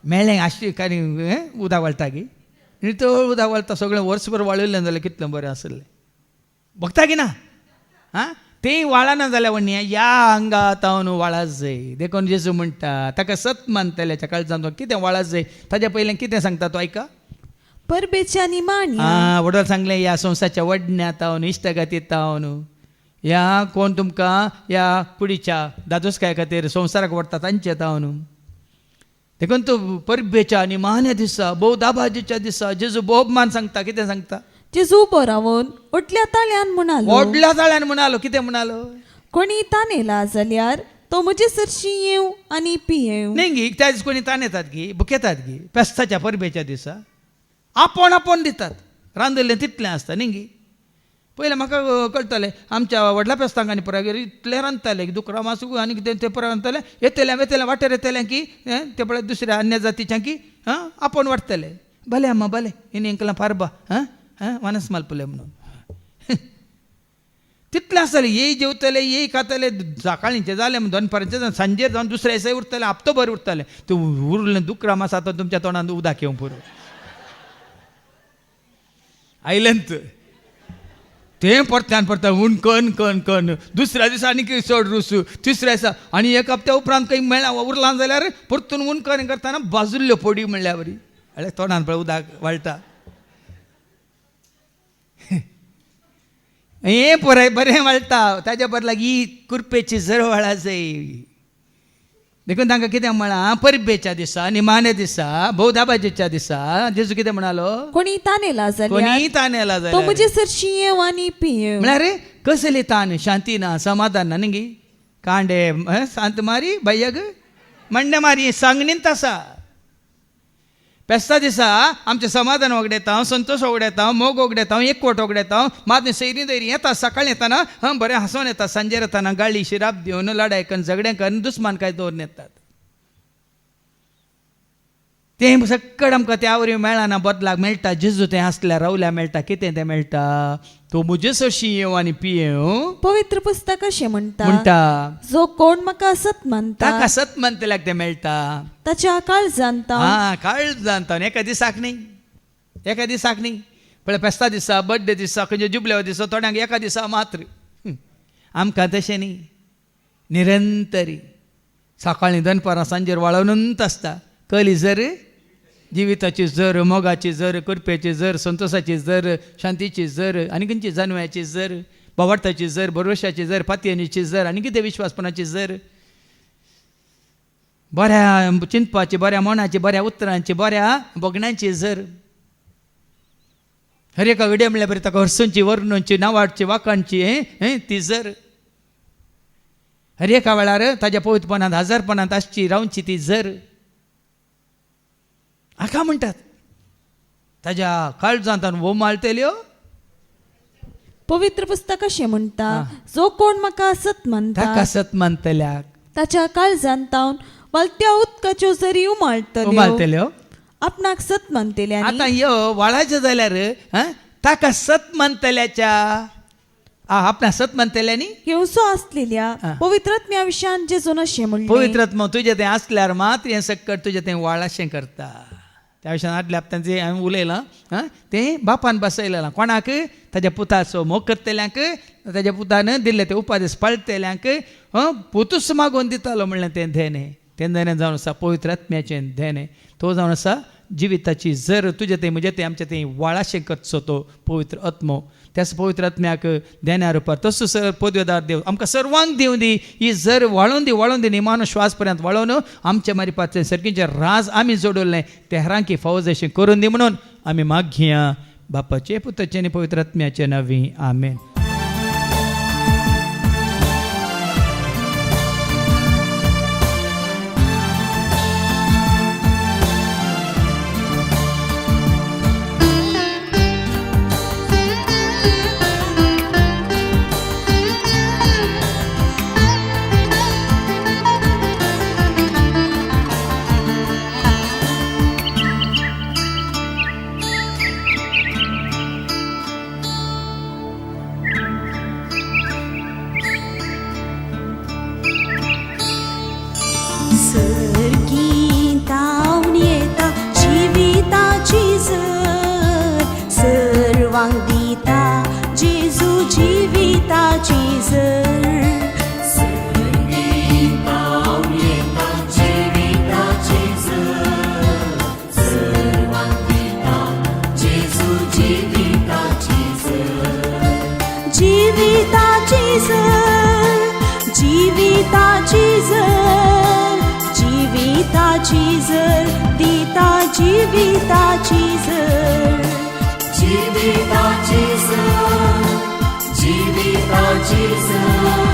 मेळ्ळें आशी काय उदक वळटा गी नितळ उदक वळटा सगळें वर्सभर वाळयलें जाल्यार कितलें बरें आसलें बघता की ना तें वाळना जाल्यार वण्णी ह्या अंगात हांव वाळाच जाय देखून जेजू म्हणटा ताका सत मानतल्याच्या काळजांत कितें वाळाच जाय ताच्या पयलें कितें सांगता तो ऐका परबेच्या निमाणी वडोल सांगलें ह्या संवसाच्या वडण्यात हांव इश्टगातीत हांव ह्या कोण तुमकां ह्या कुडीच्या दादोसकाय खातीर संवसाराक व्हरता तांचेत हांव देखून तूं परबेच्या निमाण्या दिसा भोव दाबाजीच्या दिसा जेजू बोबमान सांगता कितें सांगता जेजू उबो रावून ओटल्या ताळ्यान म्हणालो व्हडल्या ताळ्यान म्हणालो कितें म्हणालो कोणी तानेला जाल्यार तो म्हजे सरशी येव आनी पियेव न्ही गी त्या दीस कोणी ताणयतात गी बुकेतात गी पेस्ताच्या परबेच्या दिसा आपोण दितात रांदिल्लें तितलें आसता न्ही गी. पयलें म्हाका कळटालें आमच्या व्हडल्या पेस्तांक आनी पुरागेर इतलें रांदताले दुकरा मासू आनी कितें ते पुरा रांदताले येतलें वाटेर येतलें की ते पळय दुसऱ्या अन्य जातीच्या की आपोण वाडटले भले अम्मा भले इन इंकलां फारबा वानस मालपले म्हणून तितलें आसतालें येय जेवतले येय खातले सकाळींचे जालें दनपारांचें सांजेर जावन दुसऱ्या दिसा उरतलें हप्तोभर उरतलें तें उरलें दुकरा मास आतां तुमच्या तोंडांत उदक येवं पुरो आयलंत तें परत्यान कन कन कन दुसऱ्या दिसा आनी चड रुसू तिसऱ्या दिसा आनी एक हप्त्या उपरांत खंय मेळ्ळा उरलां जाल्यार परतून कन करतना बाजुल्ल्यो पोडी म्हणल्यार बरी अळे तोंडान पळय उदक वाळटा हें पळय बरें वाळटा ताच्या बदलाक ही कुरपेची झर वाळा जाय देखून तांकां कितें म्हळां परबेच्या दिसा निमाण्या दिसा भोव दाबाजीच्या दिसा जेजू कितें म्हणालो कोणी तानेला कोणी ताणेला तो जाल्यार म्हजे सरशी येव आनी पियेव म्हळ्यार कसली ताण शांती ना समाधान ना न्ही कांडे सांत मारी भय्यग मंडे मारी सांगणींत आसा पेस्ता दिसा आमचें समाधान वगडेता संतोष वगडेता मोग वगडेता एकवट वगडेता मात सैरी दैरी येता सकाळी येताना बरें हांसोन येता सांजेर येताना गाळी शिराप दिवन लाडाय करून झगड्यां करून दुस्मान काय दवरून येतात तें सक्कड आमकां त्या वरी मेळना बदलाक मेळटा जेजू तें आसल्यार रावल्यार मेळटा कितें तें मेळटा तो मुजे सोशी येवं आनी पियेव पवित्र पुस्तक अशें म्हणटा जो कोण म्हाका सत मानता ताका सत मानतल्याक तें मेळटा ताच्या काळजांत काळ जाणता एका दिसाक न्ही पळय पेस्ता दिसा बर्थडे दिसा खंयच्या जुबल्या दिसा थोड्यांक एका दिसा मात्र आमकां तशें न्ही निरंतरी सकाळीं दनपारां सांजेर वाळवनूच आसता कली जर जिविताची जर मोगाची जर कुरपेची जर संतोषाची जर शांतीची जर आनी खंयची जानव्याची जर बोवार्थाची जर भरवशाची जर पातयेनीची जर आनी कितें विश्वासपणाची जर बऱ्या चिंतपाची बऱ्या मनाची बऱ्या उतरांची बऱ्या बोगण्यांची जर हर एका विडे म्हणल्यार बरें ताका हरसूंची वर्णूंची नांवाडची वाकांची ती जर हर एका वेळार ताज्या पवित्रपणांत हजारपणांत आसची रावची ती जर हाका म्हणटात ताज्या काळजांत वो माळटल्यो पवित्र पुस्तक अशें म्हणटा जो कोण म्हाका सत मानता ताका सत मानतल्याक ताच्या काळजांत वलत्या उदकाच्यो झरी उमाळटल्यो आपणाक सत मानतल्या आतां यो वाळाचें जाल्यार ताका सत मानतल्याच्या आपणा सत मानतल्यांनी हिंसो आसलेल्या पवित्रात्म्या विशयान जेजून अशें म्हणलें पवित्रात्मा तुजें तें आसल्यार मात्र हें सक्कट तुजें तें वाळाशें करता त्या विशयान आदल्या हप्त्यान जें हांवें उलयलां तें बापान बसयलेलां कोणाक ताज्या पुताचो मोग करतल्यांक ताज्या पुतान दिल्ले ते उपादेश पाळटल्यांक पुतूच मागोवन दितालो म्हणलें तें धेने तें धेने जावन आसा पवित्रात्म्याचें धेने तो जावन आसा जिविताची जर तुजें तें म्हजें तें आमचें तें वाळाशें करचो तो पवित्र आत्मो त्याच पवित्र आत्म्याक देण्या रुपार तसो सर पदवेदार देव आमकां सर्वांक दिवं दी ही जर वाळोवन दी निमानो श्वास पर्यंत वाळोवन आमच्या मारिपाचें सर्गीचें राज आमी जोडवलें तें हेरांकी फावो अशें करून दी म्हणून आमी मागया बापाचे पुताचे आनी पवित्र आत्म्याचे नांवी आमेन. जीविताची जर